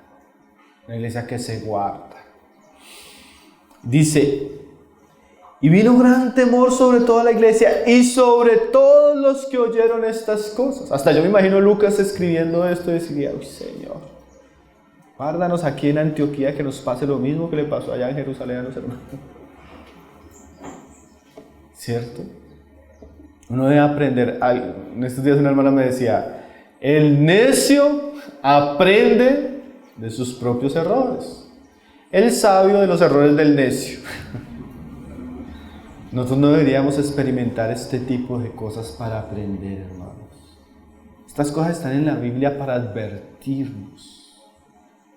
S1: Una iglesia que se guarda. Dice, y vino gran temor sobre toda la iglesia y sobre todos los que oyeron estas cosas. Hasta yo me imagino Lucas escribiendo esto y decía, uy, Señor, guárdanos aquí en Antioquía que nos pase lo mismo que le pasó allá en Jerusalén a los hermanos. ¿Cierto? Uno debe aprender algo. En estos días una hermana me decía, el necio aprende de sus propios errores. El sabio de los errores del necio. Nosotros no deberíamos experimentar este tipo de cosas para aprender, hermanos. Estas cosas están en la Biblia para advertirnos,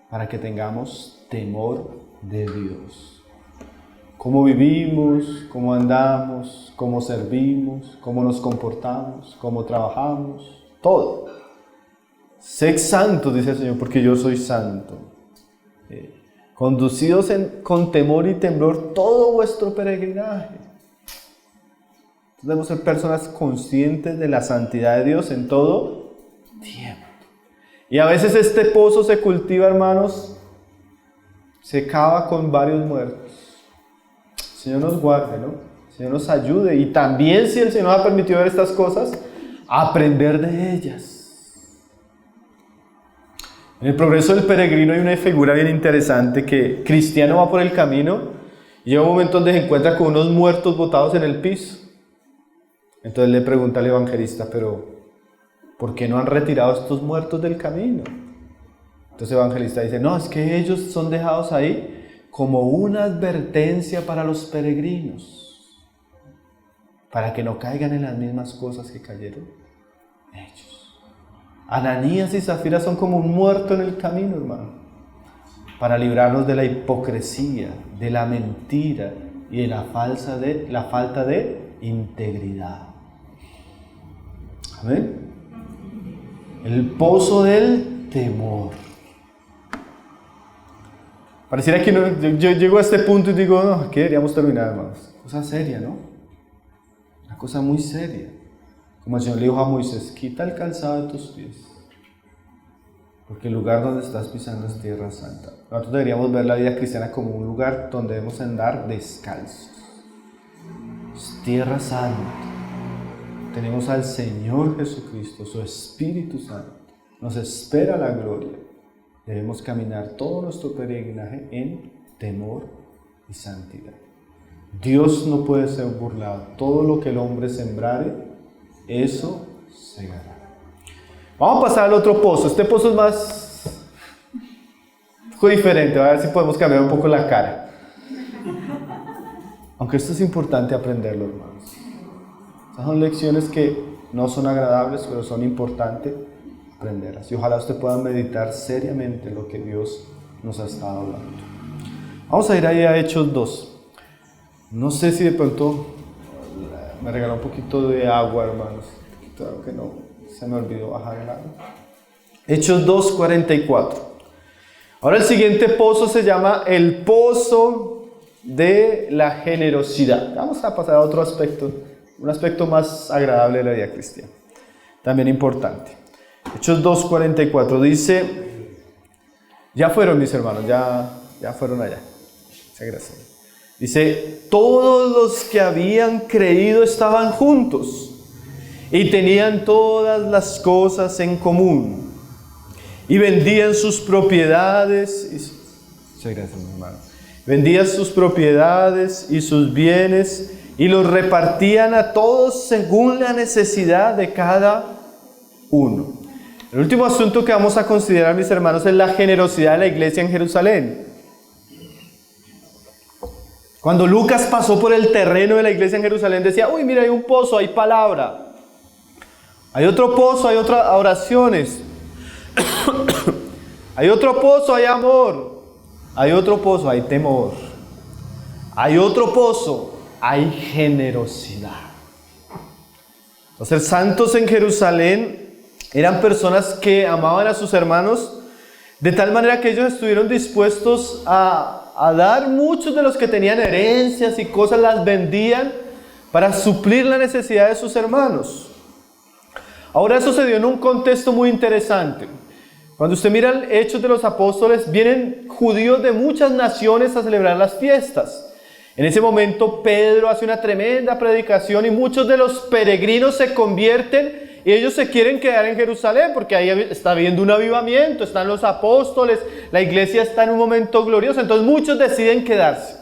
S1: para que tengamos temor de Dios. Cómo vivimos, cómo andamos, cómo servimos, cómo nos comportamos, cómo trabajamos, todo. Sed santos, dice el Señor, porque yo soy santo. Conducidos con temor y temblor todo vuestro peregrinaje. Debemos ser personas conscientes de la santidad de Dios en todo tiempo. Y a veces este pozo se cultiva, hermanos, se cava con varios muertos. El Señor nos guarde, ¿no? El Señor nos ayude. Y también, si el Señor nos ha permitido ver estas cosas, aprender de ellas. En el progreso del peregrino hay una figura bien interesante que cristiano va por el camino y llega un momento donde se encuentra con unos muertos botados en el piso. Entonces le pregunta al evangelista, pero ¿por qué no han retirado estos muertos del camino? Entonces el evangelista dice, no, es que ellos son dejados ahí como una advertencia para los peregrinos, para que no caigan en las mismas cosas que cayeron ellos. Ananías y Zafira son como un muerto en el camino, hermano, para librarnos de la hipocresía, de la mentira y de la falta de integridad. Amén. El pozo del temor. Pareciera que yo llego a este punto y digo, no, aquí deberíamos terminar, hermanos. Cosa seria, ¿no? Una cosa muy seria. Como el Señor le dijo a Moisés, quita el calzado de tus pies, porque el lugar donde estás pisando es tierra santa. Nosotros deberíamos ver la vida cristiana como un lugar donde debemos andar descalzos. Es tierra santa. Tenemos al Señor Jesucristo, su Espíritu Santo. Nos espera la gloria. Debemos caminar todo nuestro peregrinaje en temor y santidad. Dios no puede ser burlado. Todo lo que el hombre sembrare, eso segará. Vamos a pasar al otro pozo. Este pozo es más un poco diferente. A ver si podemos cambiar un poco la cara. Aunque esto es importante aprenderlo, hermanos. Estas son lecciones que no son agradables, pero son importantes aprenderlas. Y ojalá usted pueda meditar seriamente lo que Dios nos ha estado hablando. Vamos a ir ahí a Hechos 2. No sé si de pronto me regaló un poquito de agua, hermanos. Claro que no, se me olvidó bajar el agua. Hechos 2:44. Ahora el siguiente pozo se llama el pozo de la generosidad. Vamos a pasar a otro aspecto, un aspecto más agradable de la vida cristiana, también importante. Hechos 2:44 dice, ya fueron mis hermanos, ya fueron allá. Muchas gracias. Dice, todos los que habían creído estaban juntos y tenían todas las cosas en común y vendían sus propiedades. Muchas gracias, mi hermano. Vendían sus propiedades y sus bienes y los repartían a todos según la necesidad de cada uno. El último asunto que vamos a considerar, mis hermanos, es la generosidad de la iglesia en Jerusalén. Cuando Lucas pasó por el terreno de la iglesia en Jerusalén, decía, uy, mira, hay un pozo, hay palabra. Hay otro pozo, hay otras oraciones. Hay otro pozo, hay amor. Hay otro pozo, hay temor. Hay otro pozo, hay generosidad. Los santos en Jerusalén eran personas que amaban a sus hermanos de tal manera que ellos estuvieron dispuestos a dar. Muchos de los que tenían herencias y cosas las vendían para suplir la necesidad de sus hermanos. Ahora eso se dio en un contexto muy interesante. Cuando usted mira el Hechos de los Apóstoles, vienen judíos de muchas naciones a celebrar las fiestas. En ese momento Pedro hace una tremenda predicación y muchos de los peregrinos se convierten y ellos se quieren quedar en Jerusalén porque ahí está habiendo un avivamiento, están los apóstoles, la iglesia está en un momento glorioso, entonces muchos deciden quedarse.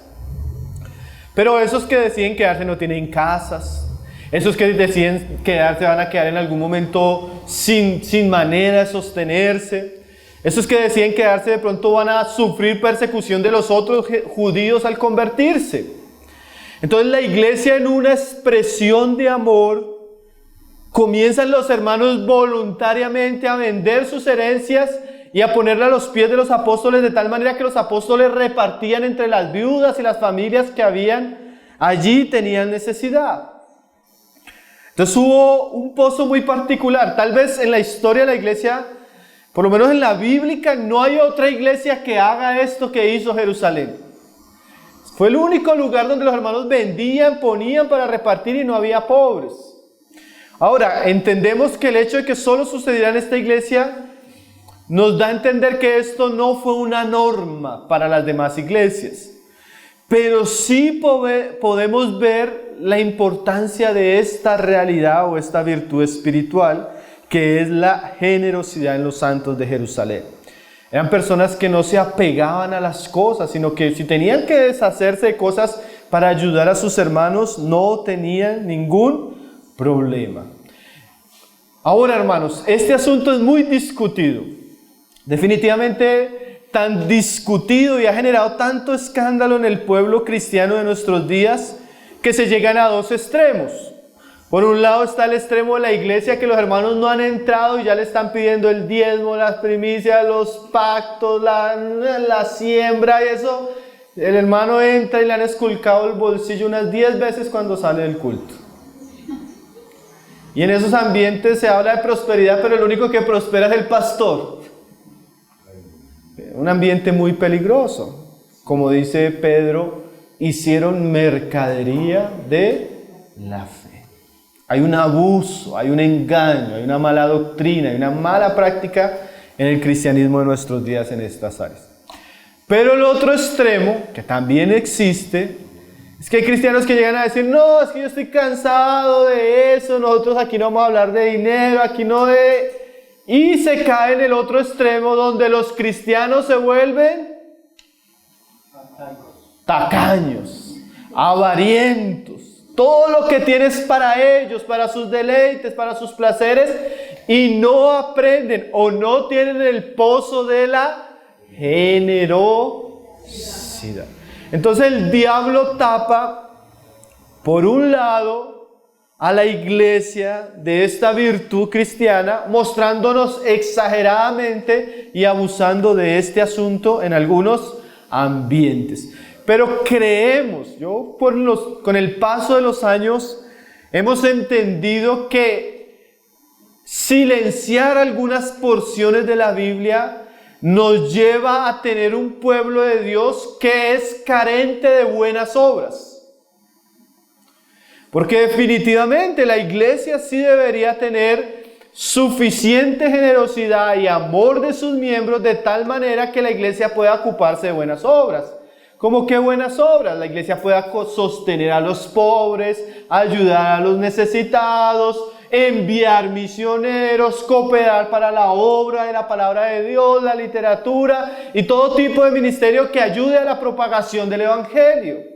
S1: Pero esos que deciden quedarse no tienen casas, esos que deciden quedarse van a quedar en algún momento sin manera de sostenerse. Esos que deciden quedarse de pronto van a sufrir persecución de los otros judíos al convertirse. Entonces la iglesia, en una expresión de amor, comienzan los hermanos voluntariamente a vender sus herencias y a ponerla a los pies de los apóstoles, de tal manera que los apóstoles repartían entre las viudas y las familias que habían allí, tenían necesidad. Entonces hubo un pozo muy particular. Tal vez en la historia de la iglesia, por lo menos en la bíblica, no hay otra iglesia que haga esto que hizo Jerusalén. Fue el único lugar donde los hermanos vendían, ponían para repartir y no había pobres. Ahora, entendemos que el hecho de que solo sucediera en esta iglesia nos da a entender que esto no fue una norma para las demás iglesias. Pero sí podemos ver la importancia de esta realidad o esta virtud espiritual, que es la generosidad en los santos de Jerusalén. Eran personas que no se apegaban a las cosas, sino que si tenían que deshacerse de cosas para ayudar a sus hermanos, no tenían ningún problema. Ahora, hermanos, este asunto es muy discutido. Definitivamente tan discutido y ha generado tanto escándalo en el pueblo cristiano de nuestros días que se llegan a dos extremos. Por un lado está el extremo de la iglesia, que los hermanos no han entrado y ya le están pidiendo el diezmo, las primicias, los pactos, la siembra y eso. El hermano entra y le han esculcado el bolsillo unas 10 veces cuando sale del culto. Y en esos ambientes se habla de prosperidad, pero el único que prospera es el pastor. Un ambiente muy peligroso. Como dice Pedro, hicieron mercadería de la fe. Hay un abuso, hay un engaño, hay una mala doctrina, hay una mala práctica en el cristianismo de nuestros días en estas áreas. Pero el otro extremo, que también existe, es que hay cristianos que llegan a decir, no, es que yo estoy cansado de eso, nosotros aquí no vamos a hablar de dinero, aquí no de... Y se cae en el otro extremo donde los cristianos se vuelven tacaños, avarientos. Todo lo que tienes para ellos, para sus deleites, para sus placeres, y no aprenden o no tienen el pozo de la generosidad. Entonces el diablo tapa, por un lado, a la iglesia de esta virtud cristiana, mostrándonos exageradamente y abusando de este asunto en algunos ambientes. Pero creemos, con el paso de los años, hemos entendido que silenciar algunas porciones de la Biblia nos lleva a tener un pueblo de Dios que es carente de buenas obras. Porque definitivamente la iglesia sí debería tener suficiente generosidad y amor de sus miembros de tal manera que la iglesia pueda ocuparse de buenas obras. ¿Cómo qué buenas obras? La iglesia pueda sostener a los pobres, ayudar a los necesitados, enviar misioneros, cooperar para la obra de la palabra de Dios, la literatura y todo tipo de ministerio que ayude a la propagación del evangelio.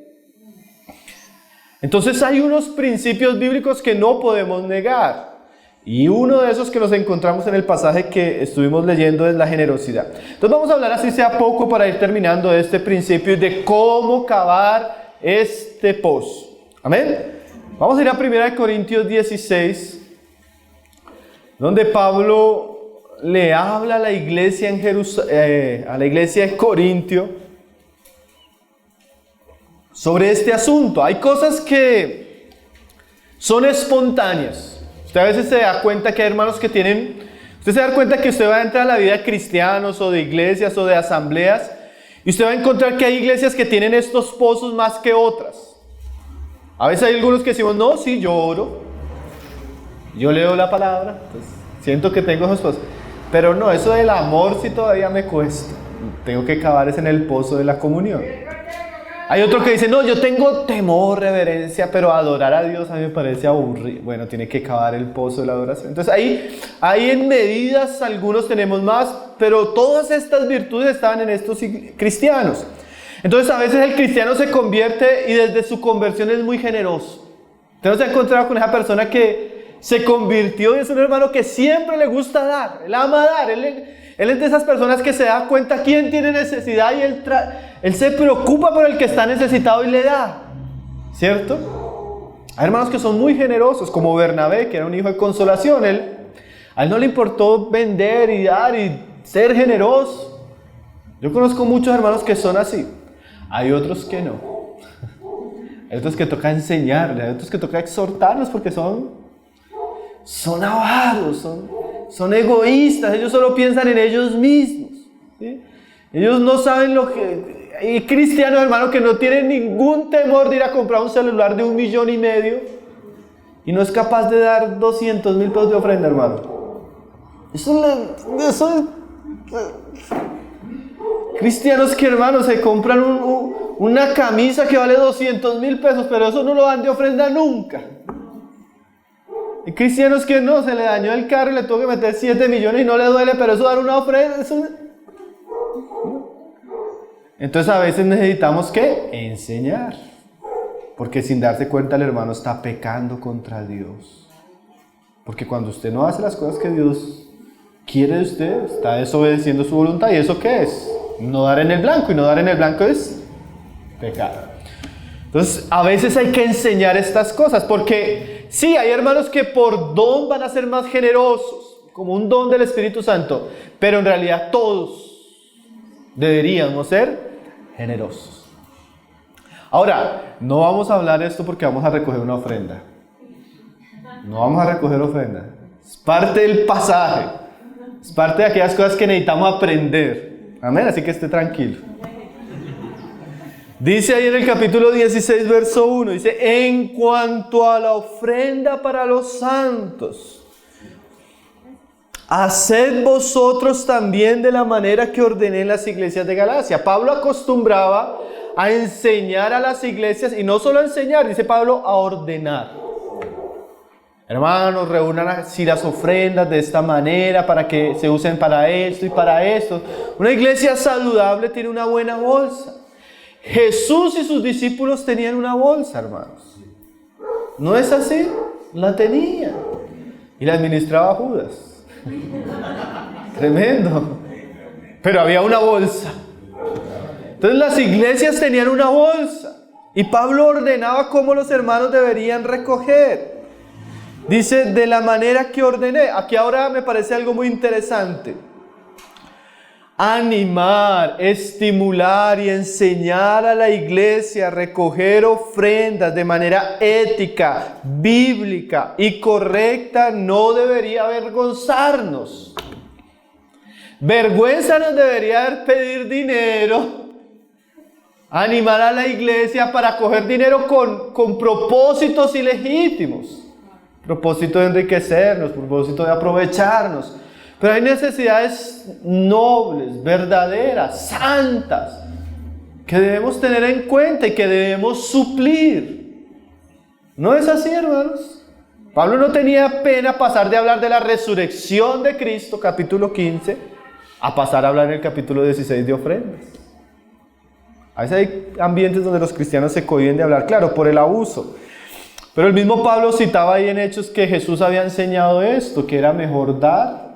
S1: Entonces hay unos principios bíblicos que no podemos negar. Y uno de esos que nos encontramos en el pasaje que estuvimos leyendo es la generosidad. Entonces vamos a hablar, así sea poco, para ir terminando de este principio y de cómo cavar este pozo. Amén. Vamos a ir a 1 Corintios 16, donde Pablo le habla a la iglesia a la iglesia de Corintio sobre este asunto. Hay cosas que son espontáneas. Usted a veces se da cuenta que hay hermanos que usted se da cuenta que usted va a entrar a la vida de cristianos o de iglesias o de asambleas y usted va a encontrar que hay iglesias que tienen estos pozos más que otras. A veces hay algunos que decimos, no, sí, yo oro, yo leo la palabra, pues siento que tengo esos pozos. Pero no, eso del amor sí todavía me cuesta. Tengo que cavar en el pozo de la comunión. Hay otro que dice, no, yo tengo temor, reverencia, pero adorar a Dios a mí me parece aburrido. Bueno, tiene que cavar el pozo de la adoración. Entonces ahí en medidas algunos tenemos más, pero todas estas virtudes estaban en estos cristianos. Entonces a veces el cristiano se convierte y desde su conversión es muy generoso. Usted no se ha encontrado con esa persona que se convirtió y es un hermano que siempre le gusta dar, él ama dar, él es de esas personas que se da cuenta quién tiene necesidad y él se preocupa por el que está necesitado y le da, ¿cierto? Hay hermanos que son muy generosos, como Bernabé, que era un hijo de consolación. A él no le importó vender y dar y ser generoso. Yo conozco muchos hermanos que son así. Hay otros que no. Hay otros que toca enseñarles, hay otros que toca exhortarlos porque son avaros, son egoístas, ellos solo piensan en ellos mismos, ¿sí? Ellos no saben lo que... Hay cristianos, hermano, que no tienen ningún temor de ir a comprar un celular de 1,5 millones y no es capaz de dar 200,000 pesos de ofrenda, hermano. Eso Cristianos que, hermanos, se compran una camisa que vale 200,000 pesos, pero eso no lo dan de ofrenda nunca. Y cristianos que no, se le dañó el carro y le tuvo que meter 7 millones y no le duele, pero eso dar una ofrenda, eso... Entonces a veces necesitamos, ¿qué? Enseñar. Porque sin darse cuenta el hermano está pecando contra Dios. Porque cuando usted no hace las cosas que Dios quiere de usted, está desobedeciendo su voluntad. ¿Y eso qué es? No dar en el blanco. Y no dar en el blanco es pecado. Entonces a veces hay que enseñar estas cosas. Porque sí, hay hermanos que por don van a ser más generosos, como un don del Espíritu Santo. Pero en realidad todos deberíamos ser generosos. Ahora, no vamos a hablar esto porque vamos a recoger una ofrenda. No vamos a recoger ofrenda. Es parte del pasaje. Es parte de aquellas cosas que necesitamos aprender. Amén, así que esté tranquilo. Dice ahí en el capítulo 16, verso 1, dice, en cuanto a la ofrenda para los santos, haced vosotros también de la manera que ordené en las iglesias de Galacia. Pablo acostumbraba a enseñar a las iglesias, y no solo a enseñar, dice Pablo, a ordenar. Hermanos, reúnan así las ofrendas de esta manera para que se usen para esto y para esto. Una iglesia saludable tiene una buena bolsa. Jesús y sus discípulos tenían una bolsa, hermanos. ¿No es así? La tenían. Y la administraba Judas. Tremendo. Pero había una bolsa. Entonces las iglesias tenían una bolsa. Y Pablo ordenaba cómo los hermanos deberían recoger. Dice, de la manera que ordené. Aquí ahora me parece algo muy interesante. Animar, estimular y enseñar a la iglesia a recoger ofrendas de manera ética, bíblica y correcta no debería avergonzarnos. Vergüenza nos debería dar pedir dinero, animar a la iglesia para coger dinero con propósitos ilegítimos. Propósito de enriquecernos, propósito de aprovecharnos. Pero hay necesidades nobles, verdaderas, santas, que debemos tener en cuenta y que debemos suplir. ¿No es así, hermanos? Pablo no tenía pena pasar de hablar de la resurrección de Cristo, capítulo 15, a pasar a hablar en el capítulo 16 de ofrendas. A veces hay ambientes donde los cristianos se cohíben de hablar, claro, por el abuso. Pero el mismo Pablo citaba ahí en Hechos que Jesús había enseñado esto, que era mejor dar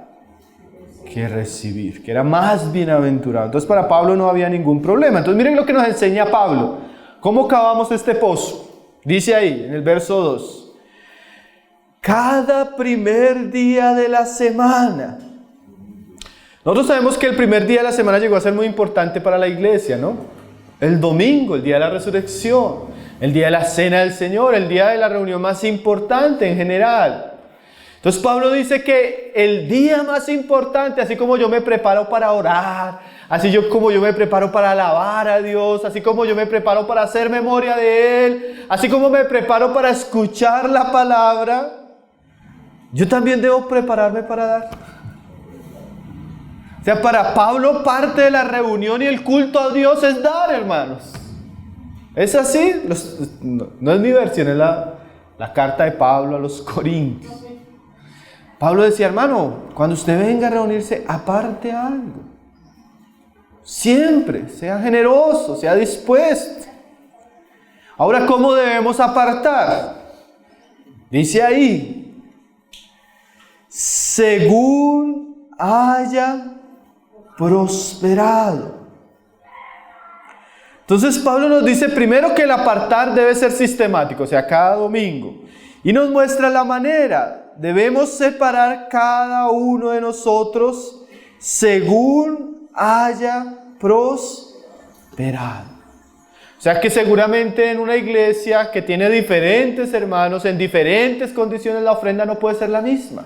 S1: que recibir, que era más bienaventurado. Entonces para Pablo no había ningún problema. Entonces miren lo que nos enseña Pablo. ¿Cómo cavamos este pozo? Dice ahí en el verso 2. Cada primer día de la semana. Nosotros sabemos que el primer día de la semana llegó a ser muy importante para la iglesia, ¿no? El domingo, el día de la resurrección, el día de la cena del Señor, el día de la reunión más importante en general. Entonces Pablo dice que el día más importante, así como yo me preparo para orar, como yo me preparo para alabar a Dios, así como yo me preparo para hacer memoria de Él, así como me preparo para escuchar la palabra, yo también debo prepararme para dar. O sea, para Pablo parte de la reunión y el culto a Dios es dar, hermanos. ¿Es así? No es mi versión, es la carta de Pablo a los Corintios. Pablo decía, hermano, cuando usted venga a reunirse, aparte algo. Siempre, sea generoso, sea dispuesto. Ahora, ¿cómo debemos apartar? Dice ahí, según haya prosperado. Entonces Pablo nos dice primero que el apartar debe ser sistemático, o sea, cada domingo. Y nos muestra la manera. Debemos separar cada uno de nosotros según haya prosperado. O sea que seguramente en una iglesia que tiene diferentes hermanos, en diferentes condiciones, la ofrenda no puede ser la misma.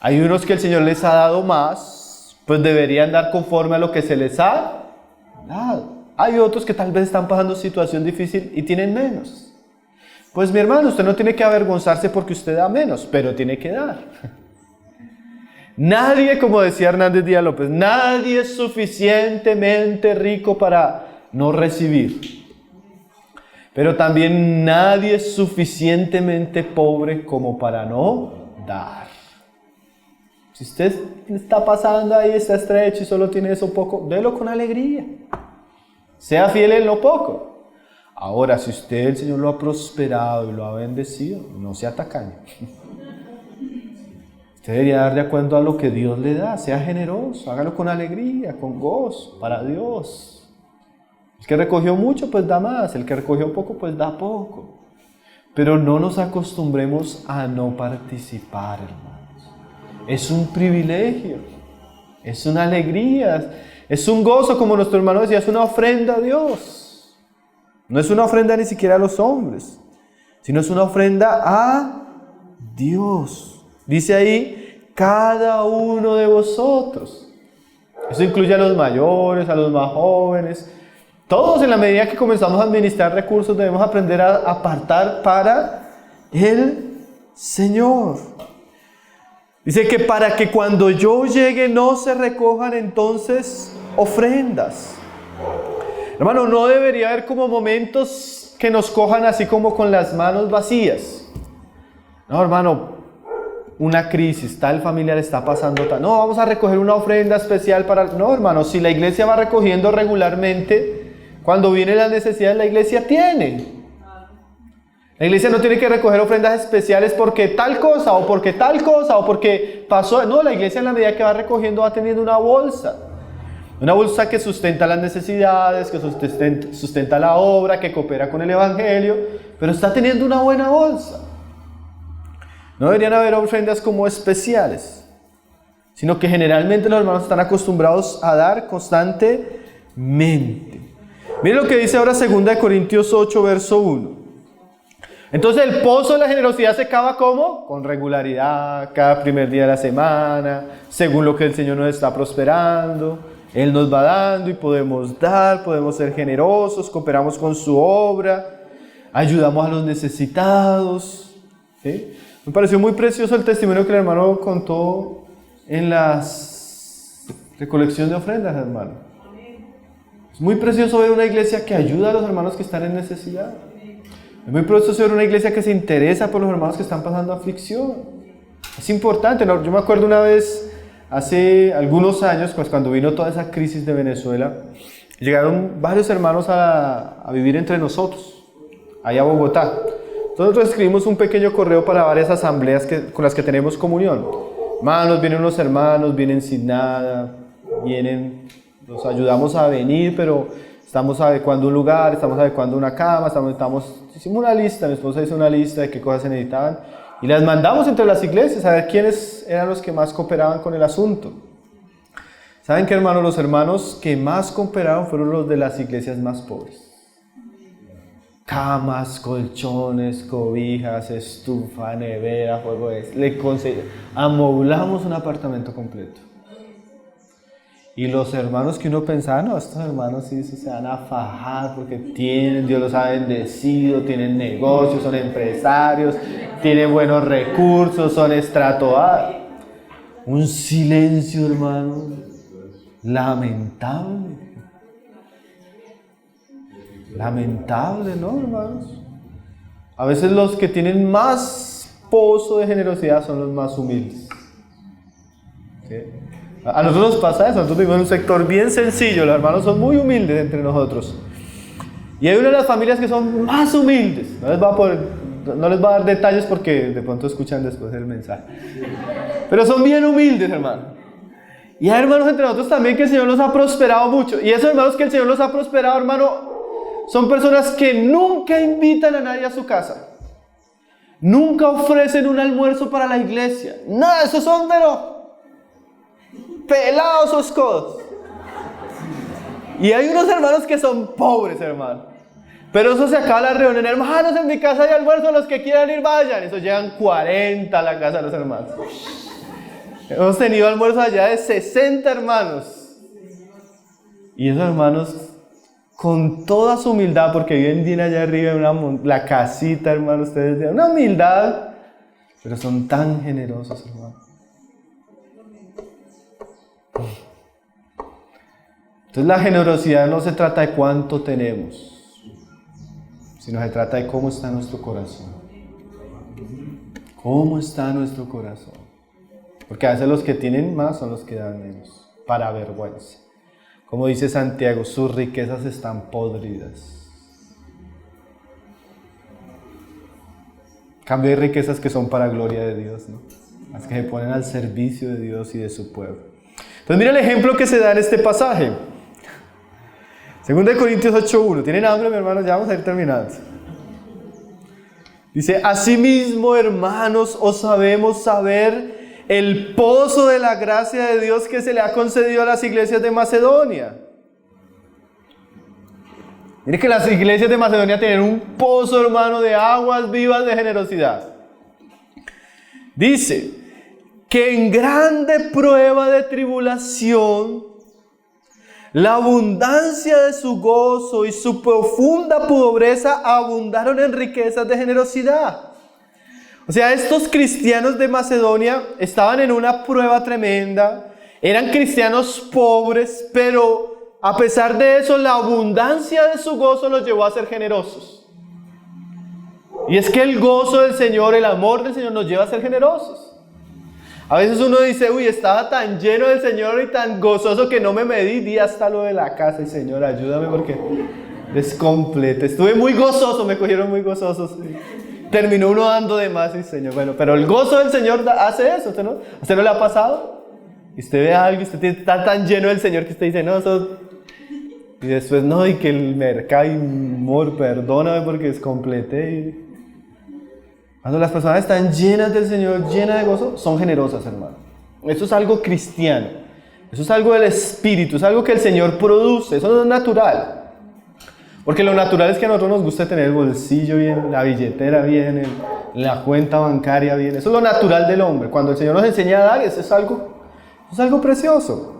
S1: Hay unos que el Señor les ha dado más, pues deberían dar conforme a lo que se les ha dado. Hay otros que tal vez están pasando situación difícil y tienen menos. Pues mi hermano, usted no tiene que avergonzarse porque usted da menos, pero tiene que dar. Nadie, como decía Hernández Díaz López, nadie es suficientemente rico para no recibir. Pero también nadie es suficientemente pobre como para no dar. Si usted está pasando ahí, está estrecho y solo tiene eso poco, délo con alegría. Sea fiel en lo poco. Ahora, si usted, el Señor lo ha prosperado y lo ha bendecido, no sea tacaño. Usted debería dar de acuerdo a lo que Dios le da. Sea generoso, hágalo con alegría, con gozo, para Dios. El que recogió mucho, pues da más. El que recogió poco, pues da poco. Pero no nos acostumbremos a no participar, hermanos. Es un privilegio, es una alegría, es un gozo, como nuestro hermano decía, es una ofrenda a Dios. No es una ofrenda ni siquiera a los hombres, sino es una ofrenda a Dios. Dice ahí, cada uno de vosotros. Eso incluye a los mayores, a los más jóvenes. Todos, en la medida que comenzamos a administrar recursos, debemos aprender a apartar para el Señor. Dice que para que cuando yo llegue no se recojan entonces ofrendas. Hermano, no debería haber como momentos que nos cojan así como con las manos vacías. No, hermano, una crisis, tal familiar está pasando tal. No, vamos a recoger una ofrenda especial para... No, hermano, si la iglesia va recogiendo regularmente, cuando vienen las necesidades, la iglesia tiene. La iglesia no tiene que recoger ofrendas especiales porque tal cosa, o porque tal cosa, o porque pasó. No, la iglesia en la medida que va recogiendo va teniendo una bolsa. Una bolsa que sustenta las necesidades, que sustenta la obra, que coopera con el evangelio, pero está teniendo una buena bolsa. No deberían haber ofrendas como especiales, sino que generalmente los hermanos están acostumbrados a dar constantemente. Miren lo que dice ahora 2 Corintios 8, verso 1. Entonces el pozo de la generosidad se cava ¿cómo? Con regularidad, cada primer día de la semana, según lo que el Señor nos está prosperando. Él nos va dando y podemos dar, podemos ser generosos, cooperamos con su obra, ayudamos a los necesitados. ¿Sí? Me pareció muy precioso el testimonio que el hermano contó en las recolección de ofrendas, hermano. Es muy precioso ver una iglesia que ayuda a los hermanos que están en necesidad. Es muy precioso ver una iglesia que se interesa por los hermanos que están pasando aflicción. Es importante, ¿no? Yo me acuerdo una vez, hace algunos años, pues cuando vino toda esa crisis de Venezuela, llegaron varios hermanos a vivir entre nosotros, allá a Bogotá. Nosotros escribimos un pequeño correo para varias asambleas con las que tenemos comunión. Hermanos, vienen unos hermanos, vienen sin nada, los ayudamos a venir, pero estamos adecuando un lugar, estamos adecuando una cama, hicimos una lista, mi esposa hizo una lista de qué cosas se necesitaban y las mandamos entre las iglesias a ver quiénes eran los que más cooperaban con el asunto. ¿Saben qué, hermanos? Los hermanos que más cooperaron fueron los de las iglesias más pobres. Camas, colchones, cobijas, estufa, nevera, fuego amoblamos un apartamento completo. Y los hermanos que uno pensaba, no, estos hermanos sí se van a fajar porque Dios los ha bendecido, tienen negocios, son empresarios, tienen buenos recursos, son estrato A. Un silencio, hermano, lamentable. Lamentable, ¿no, hermanos? A veces los que tienen más pozo de generosidad son los más humildes. ¿Sí? A nosotros nos pasa eso, nosotros vivimos en un sector bien sencillo, los hermanos son muy humildes entre nosotros. Y hay una de las familias que son más humildes. No les voy a dar detalles porque de pronto escuchan después el mensaje. Pero son bien humildes, hermano. Y hay hermanos entre nosotros también que el Señor los ha prosperado mucho. Y esos hermanos que el Señor los ha prosperado, hermano, son personas que nunca invitan a nadie a su casa. Nunca ofrecen un almuerzo para la iglesia. Nada, esos son pelados esos codos. Y hay unos hermanos que son pobres, hermano. Pero eso se acaba la reunión. Hermanos, en mi casa hay almuerzo, los que quieran ir vayan. Eso llegan 40 a la casa de los hermanos. Hemos tenido almuerzos allá de 60 hermanos. Y esos hermanos, con toda su humildad, porque viven bien allá arriba en la casita, hermano, ustedes tienen una humildad, pero son tan generosos, hermano. Entonces la generosidad no se trata de cuánto tenemos, sino se trata de cómo está nuestro corazón. ¿Cómo está nuestro corazón? Porque a veces los que tienen más son los que dan menos, para vergüenza. Como dice Santiago, sus riquezas están podridas. En cambio hay riquezas que son para gloria de Dios, ¿no? Las que se ponen al servicio de Dios y de su pueblo. Entonces mira el ejemplo que se da en este pasaje. 2 Corintios 8:1. ¿Tienen hambre, mi hermano? Ya vamos a ir terminando. Dice, asimismo, hermanos, os sabemos saber el pozo de la gracia de Dios que se le ha concedido a las iglesias de Macedonia. Mire que las iglesias de Macedonia tienen un pozo, hermano, de aguas vivas de generosidad. Dice que en grande prueba de tribulación, la abundancia de su gozo y su profunda pobreza abundaron en riquezas de generosidad. O sea, estos cristianos de Macedonia estaban en una prueba tremenda, eran cristianos pobres, pero a pesar de eso, la abundancia de su gozo los llevó a ser generosos. Y es que el gozo del Señor, el amor del Señor nos lleva a ser generosos. A veces uno dice, uy, estaba tan lleno del Señor y tan gozoso que no me medí, di hasta lo de la casa y Señor, ayúdame porque es completo. Estuve muy gozoso, me cogieron muy gozosos. Terminó uno dando de más y Señor, bueno, pero el gozo del Señor hace eso, ¿usted no? ¿A usted no le ha pasado? Y usted ve algo y usted está tan lleno del Señor que usted dice, no, eso... Y después, no, y que el mercado, amor, perdóname porque es completo. Cuando las personas están llenas del Señor, llenas de gozo, son generosas, hermano. Eso es algo cristiano. Eso es algo del Espíritu, es algo que el Señor produce. Eso no es natural. Porque lo natural es que a nosotros nos gusta tener el bolsillo bien, la billetera bien, la cuenta bancaria bien. Eso es lo natural del hombre. Cuando el Señor nos enseña a dar, eso es algo precioso.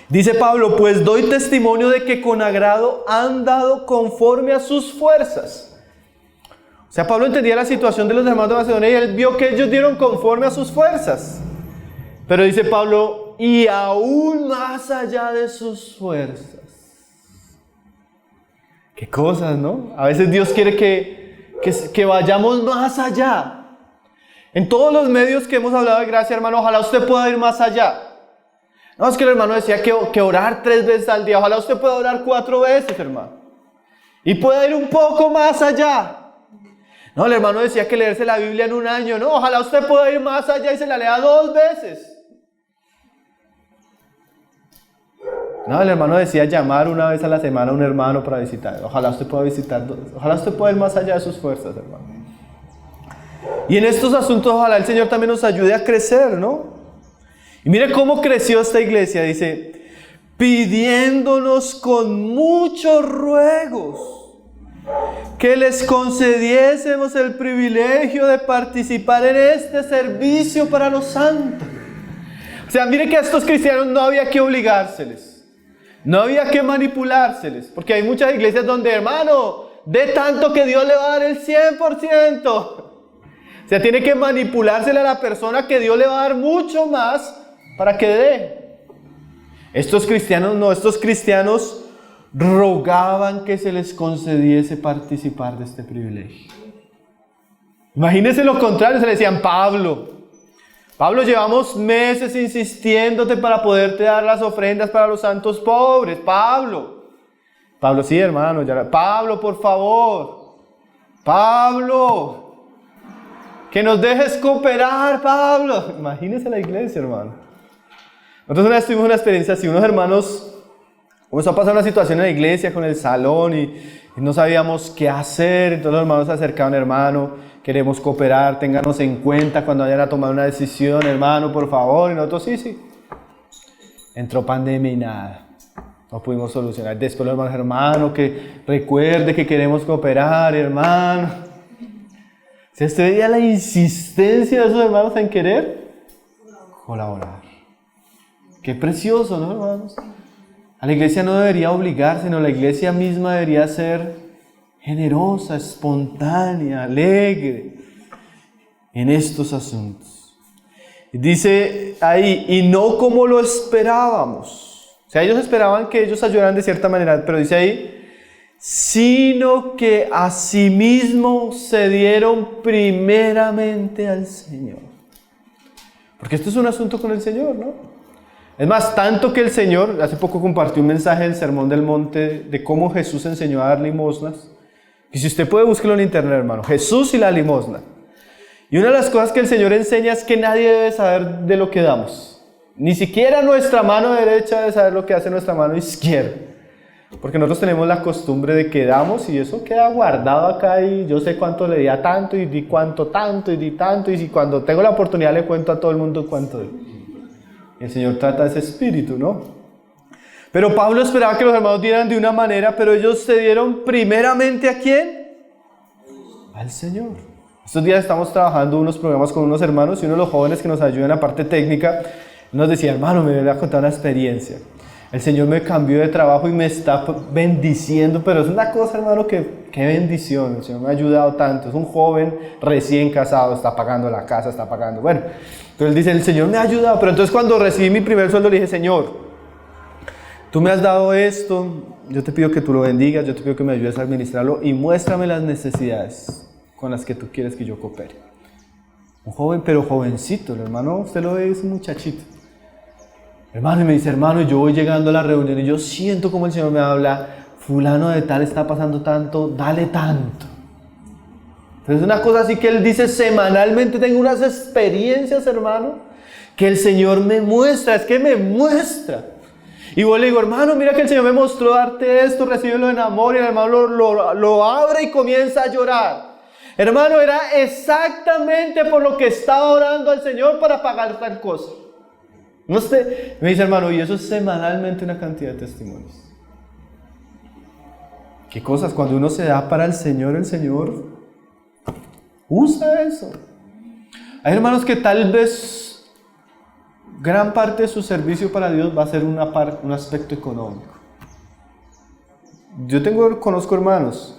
S1: Dice Pablo, pues doy testimonio de que con agrado han dado conforme a sus fuerzas. O sea, Pablo entendía la situación de los hermanos de Macedonia y él vio que ellos dieron conforme a sus fuerzas. Pero dice Pablo, y aún más allá de sus fuerzas. Qué cosas, ¿no? A veces Dios quiere que vayamos más allá. En todos los medios que hemos hablado de gracia, hermano, ojalá usted pueda ir más allá. No, es que el hermano decía que orar 3 veces al día. Ojalá usted pueda orar 4 veces, hermano. Y pueda ir un poco más allá. No, el hermano decía que leerse la Biblia en 1 año. No, ojalá usted pueda ir más allá y se la lea 2 veces. No, el hermano decía llamar 1 vez a la semana a un hermano para visitar. Ojalá usted pueda visitar 2. Ojalá usted pueda ir más allá de sus fuerzas, hermano. Y en estos asuntos, ojalá el Señor también nos ayude a crecer, ¿no? Y mire cómo creció esta iglesia, dice, pidiéndonos con muchos ruegos que les concediésemos el privilegio de participar en este servicio para los santos. O sea, mire que a estos cristianos no había que obligárseles, no había que manipulárseles, porque hay muchas iglesias donde, hermano, dé tanto que Dios le va a dar el 100%. O sea, tiene que manipulársele a la persona que Dios le va a dar mucho más para que dé. Estos cristianos no, estos cristianos rogaban que se les concediese participar de este privilegio. Imagínense lo contrario, se le decían, Pablo, llevamos meses insistiéndote para poderte dar las ofrendas para los santos pobres. Pablo, sí, hermano, Pablo, por favor, Pablo, que nos dejes cooperar, Pablo. Imagínense la iglesia, hermano. Nosotros una vez tuvimos una experiencia así, unos hermanos, comenzó a pasar una situación en la iglesia con el salón y no sabíamos qué hacer, entonces los hermanos se acercaban, hermano, queremos cooperar, ténganos en cuenta cuando vayan a tomar una decisión, hermano, por favor, y nosotros sí. Entró pandemia y nada, no pudimos solucionar. Después los hermanos, que recuerde que queremos cooperar, hermano. ¿Se veía la insistencia de esos hermanos en querer colaborar? Qué precioso, ¿no, hermanos? A la iglesia no debería obligar, sino la iglesia misma debería ser generosa, espontánea, alegre en estos asuntos. Dice ahí, y no como lo esperábamos. O sea, ellos esperaban que ellos ayudaran de cierta manera, pero dice ahí, sino que asimismo se dieron primeramente al Señor. Porque esto es un asunto con el Señor, ¿no? Es más, tanto que el Señor, hace poco compartió un mensaje del Sermón del Monte de cómo Jesús enseñó a dar limosnas. Y si usted puede, búsquelo en internet, hermano. Jesús y la limosna. Y una de las cosas que el Señor enseña es que nadie debe saber de lo que damos. Ni siquiera nuestra mano derecha debe saber lo que hace nuestra mano izquierda. Porque nosotros tenemos la costumbre de que damos y eso queda guardado acá y yo sé cuánto le di a tanto y di cuánto tanto y di tanto y si cuando tengo la oportunidad le cuento a todo el mundo cuánto di. Y el Señor trata ese espíritu, ¿no? Pero Pablo esperaba que los hermanos dieran de una manera, pero ellos se dieron primeramente ¿a quién? Al Señor. Estos días estamos trabajando unos programas con unos hermanos y uno de los jóvenes que nos ayuda en la parte técnica nos decía, hermano, me voy a contar una experiencia. El Señor me cambió de trabajo y me está bendiciendo, pero es una cosa, hermano, qué bendición. El Señor me ha ayudado tanto. Es un joven recién casado, está pagando la casa, está pagando. Bueno, entonces él dice, el Señor me ha ayudado. Pero entonces cuando recibí mi primer sueldo le dije, Señor, tú me has dado esto, yo te pido que tú lo bendigas, yo te pido que me ayudes a administrarlo y muéstrame las necesidades con las que tú quieres que yo coopere. Un joven, pero jovencito, el hermano, usted lo ve, es un muchachito. Hermano, y me dice, hermano, y yo voy llegando a la reunión y yo siento como el Señor me habla, fulano de tal está pasando tanto, dale tanto. Pero es una cosa así que él dice, semanalmente tengo unas experiencias, hermano, que el Señor me muestra, es que me muestra. Y vos le digo, hermano, mira que el Señor me mostró darte esto, recíbelo en amor, y el hermano lo abre y comienza a llorar. Hermano, era exactamente por lo que estaba orando al Señor para pagar tal cosa. No sé, me dice, hermano, y eso es semanalmente una cantidad de testimonios. ¿Qué cosas? Cuando uno se da para el Señor usa eso. Hay hermanos que tal vez gran parte de su servicio para Dios va a ser un aspecto económico. Conozco hermanos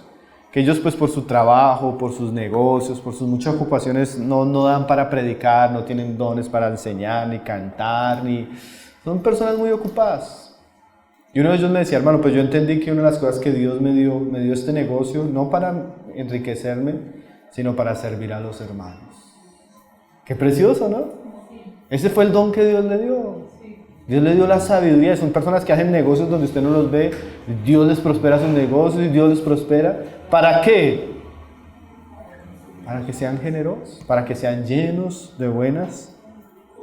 S1: que ellos pues por su trabajo, por sus negocios, por sus muchas ocupaciones no dan para predicar, no tienen dones para enseñar, ni cantar, son personas muy ocupadas. Y uno de ellos me decía, hermano, pues yo entendí que una de las cosas que Dios me dio este negocio, no para enriquecerme, sino para servir a los hermanos. Qué precioso, ¿no? Ese fue el don que Dios le dio. Dios le dio la sabiduría. Son personas que hacen negocios donde usted no los ve. Dios les prospera sus negocios y Dios les prospera. ¿Para qué? Para que sean generosos, para que sean llenos de buenas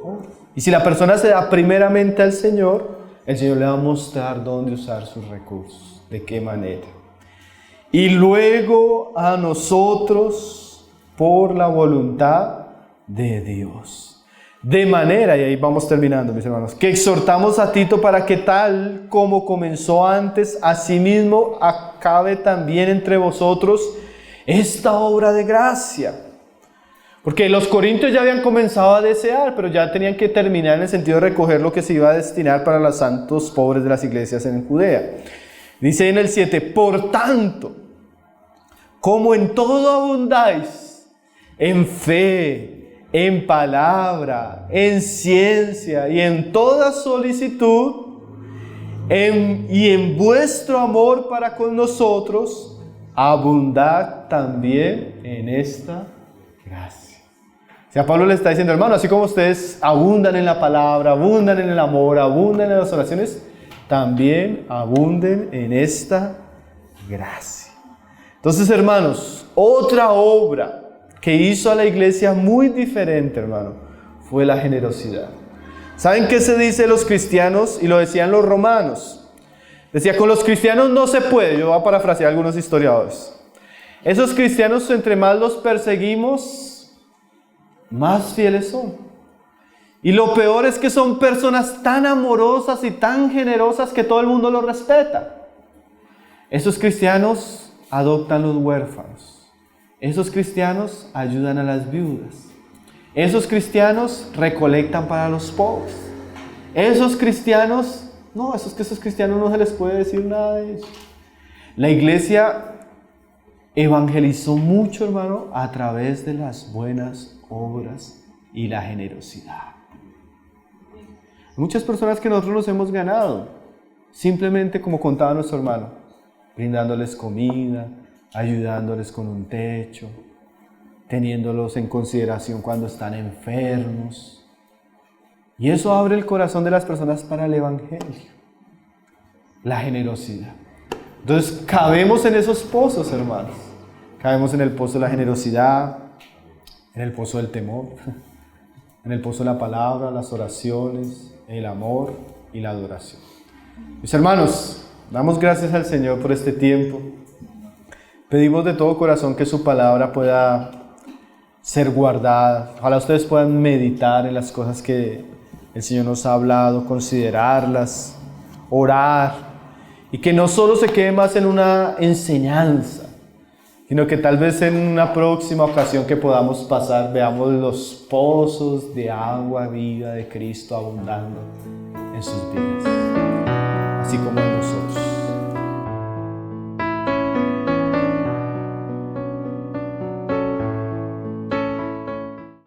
S1: obras. Y si la persona se da primeramente al Señor, el Señor le va a mostrar dónde usar sus recursos, de qué manera. Y luego a nosotros por la voluntad de Dios. De manera, y ahí vamos terminando, mis hermanos, que exhortamos a Tito para que tal como comenzó antes, asimismo acabe también entre vosotros esta obra de gracia. Porque los corintios ya habían comenzado a desear, pero ya tenían que terminar en el sentido de recoger lo que se iba a destinar para los santos pobres de las iglesias en Judea. Dice en el 7, por tanto, como en todo abundáis, en fe, en palabra, en ciencia y en toda solicitud, y en vuestro amor para con nosotros, abundad también en esta gracia. O sea, Pablo le está diciendo, hermano, así como ustedes abundan en la palabra, abundan en el amor, abundan en las oraciones, también abunden en esta gracia. Entonces, hermanos, otra obra que hizo a la iglesia muy diferente, hermano, fue la generosidad. ¿Saben qué se dice de los cristianos? Y lo decían los romanos. Decía, con los cristianos no se puede. Yo voy a parafrasear a algunos historiadores. Esos cristianos, entre más los perseguimos, más fieles son. Y lo peor es que son personas tan amorosas y tan generosas que todo el mundo los respeta. Esos cristianos adoptan los huérfanos. Esos cristianos ayudan a las viudas. Esos cristianos recolectan para los pobres. Esos cristianos no se les puede decir nada de ellos. La iglesia evangelizó mucho, hermano, a través de las buenas obras y la generosidad. Muchas personas que nosotros nos hemos ganado. simplemente como contaba nuestro hermano, brindándoles comida, ayudándoles con un techo, teniéndolos en consideración cuando están enfermos. Y eso abre el corazón de las personas para el Evangelio, la generosidad. Entonces cabemos en esos pozos, hermanos. Cabemos en el pozo de la generosidad, en el pozo del temor, en el pozo de la palabra, las oraciones, el amor y la adoración. Mis hermanos, damos gracias al Señor por este tiempo. Pedimos de todo corazón que su palabra pueda ser guardada. Ojalá ustedes puedan meditar en las cosas que el Señor nos ha hablado, considerarlas, orar, y que no solo se quede más en una enseñanza, sino que tal vez en una próxima ocasión que podamos pasar, veamos los pozos de agua viva de Cristo abundando en sus vidas, así como en nosotros.